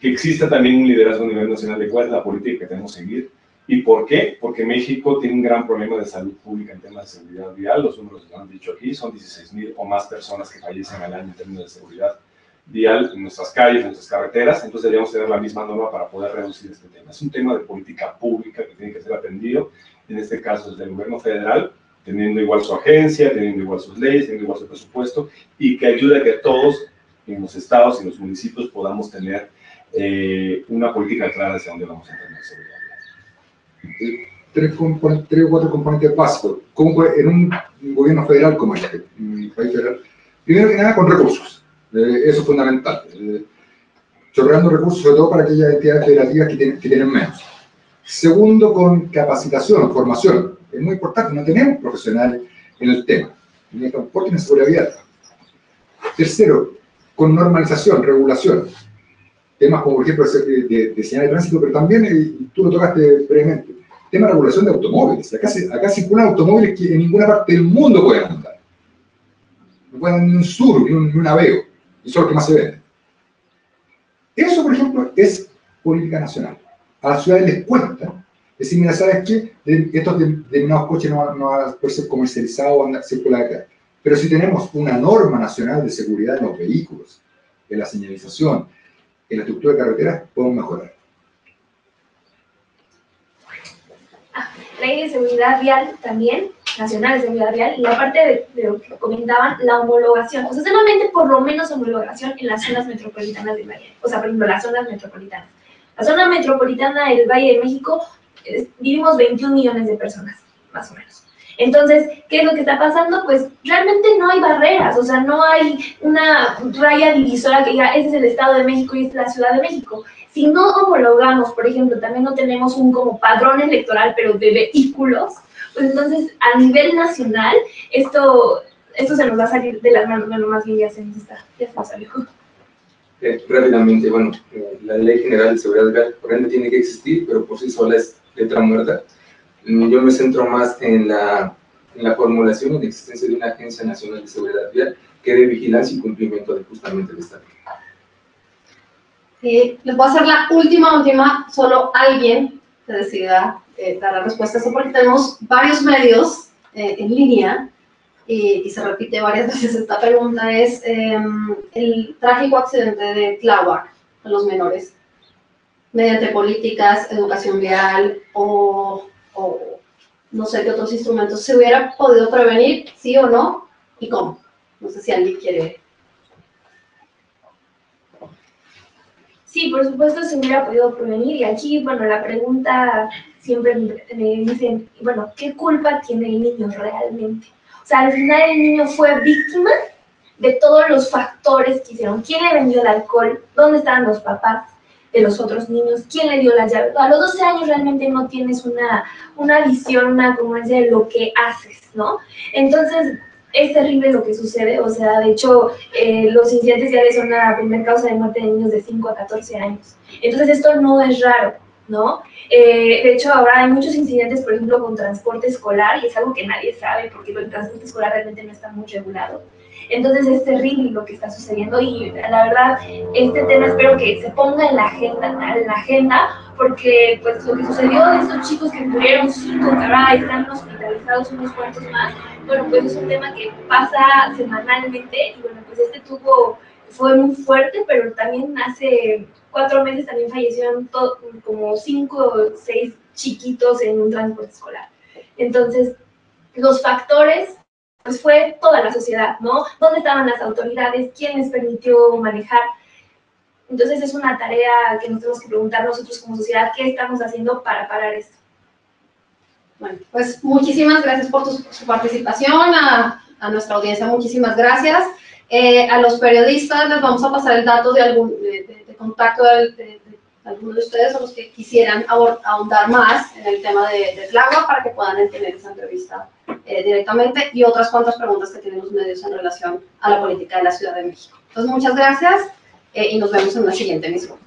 que exista también un liderazgo a nivel nacional de cuál es la política que tenemos que seguir. ¿Y por qué? Porque México tiene un gran problema de salud pública en temas de seguridad vial. Los números que han dicho aquí son 16,000 o más personas que fallecen al año en términos de seguridad vial en nuestras calles, en nuestras carreteras. Entonces deberíamos tener la misma norma para poder reducir este tema. Es un tema de política pública que tiene que ser atendido, en este caso desde el gobierno federal, teniendo igual su agencia, teniendo igual sus leyes, teniendo igual su presupuesto, y que ayude a que todos en los estados y en los municipios podamos tener una política clara hacia dónde vamos a tener seguridad. Tres o cuatro componentes básicos, como en un gobierno federal como este, en un país federal. Primero que nada, con recursos. Eso es fundamental. Chorreando recursos, sobre todo para aquellas entidades federativas que tienen menos. Segundo, con capacitación, formación. Es muy importante, no tenemos profesionales en el tema, ni en transporte ni en seguridad vial. Tercero, con normalización, regulación. Temas como, por ejemplo, de señal de tránsito, pero también, y tú lo tocaste brevemente, tema de regulación de automóviles. Acá circulan automóviles que en ninguna parte del mundo pueden andar. No pueden andar ni un sur, ni un Aveo, y son los que más se venden. Eso, por ejemplo, es política nacional. A las ciudades les cuesta decir, mira, ¿sabes qué? Estos determinados coches no van a poder ser comercializados o andar circular acá. Pero si tenemos una norma nacional de seguridad en los vehículos, en la señalización, en la estructura de carreteras, podemos mejorar. Ley de seguridad vial también. Nacional de Seguridad Vial, y aparte de lo que comentaban, la homologación, o sea, solamente por lo menos homologación en las zonas metropolitanas del Valle, o sea, por ejemplo, las zonas metropolitanas. La zona metropolitana del Valle de México, vivimos 21 millones de personas, más o menos. Entonces, ¿qué es lo que está pasando? Pues realmente no hay barreras, o sea, no hay una raya divisora que diga, este es el Estado de México y esta es la Ciudad de México. Si no homologamos, por ejemplo, también no tenemos un como padrón electoral, pero de vehículos, pues entonces a nivel nacional esto se nos va a salir de las manos. Bueno, más bien ya se nos salió. Rápidamente, bueno, la Ley General de Seguridad Vial por ende tiene que existir, pero por sí sola es letra muerta. Yo me centro más en la formulación y la existencia de una Agencia Nacional de Seguridad Vial que dé vigilancia y cumplimiento de justamente el Estado. Les voy a hacer la última, solo alguien que decida dar la respuesta a esto, porque tenemos varios medios en línea y se repite varias veces esta pregunta, es el trágico accidente de Tláhuac a los menores, mediante políticas, educación vial o no sé qué otros instrumentos, ¿se hubiera podido prevenir, sí o no? ¿Y cómo? No sé si alguien quiere. Sí, por supuesto se hubiera podido prevenir, y aquí, bueno, la pregunta siempre me dicen, bueno, ¿qué culpa tiene el niño realmente? O sea, al final el niño fue víctima de todos los factores que hicieron. ¿Quién le vendió el alcohol? ¿Dónde estaban los papás de los otros niños? ¿Quién le dio las llaves? A los 12 años realmente no tienes una visión, una congruencia de lo que haces, ¿no? Entonces, es terrible lo que sucede, o sea, de hecho, los incidentes viales son la primera causa de muerte de niños de 5 a 14 años. Entonces, esto no es raro, ¿no? De hecho, ahora hay muchos incidentes, por ejemplo, con transporte escolar, y es algo que nadie sabe, porque el transporte escolar realmente no está muy regulado. Entonces, es terrible lo que está sucediendo, y la verdad, este tema espero que se ponga en la agenda, porque pues lo que sucedió de estos chicos que murieron 5, que ahora están hospitalizados unos cuantos más, bueno, pues es un tema que pasa semanalmente, y bueno, pues fue muy fuerte, pero también hace 4 meses también fallecieron como 5 o 6 chiquitos en un transporte escolar. Entonces, los factores, pues fue toda la sociedad, ¿no? ¿Dónde estaban las autoridades? ¿Quién les permitió manejar? Entonces es una tarea que nos tenemos que preguntar nosotros como sociedad, ¿qué estamos haciendo para parar esto? Bueno, pues muchísimas gracias por su participación, a nuestra audiencia muchísimas gracias. A los periodistas les vamos a pasar el dato de contacto de algunos de ustedes o los que quisieran ahondar más en el tema de Tláhuac para que puedan tener esa entrevista directamente, y otras cuantas preguntas que tienen los medios en relación a la política de la Ciudad de México. Entonces, muchas gracias y nos vemos en la siguiente emisión.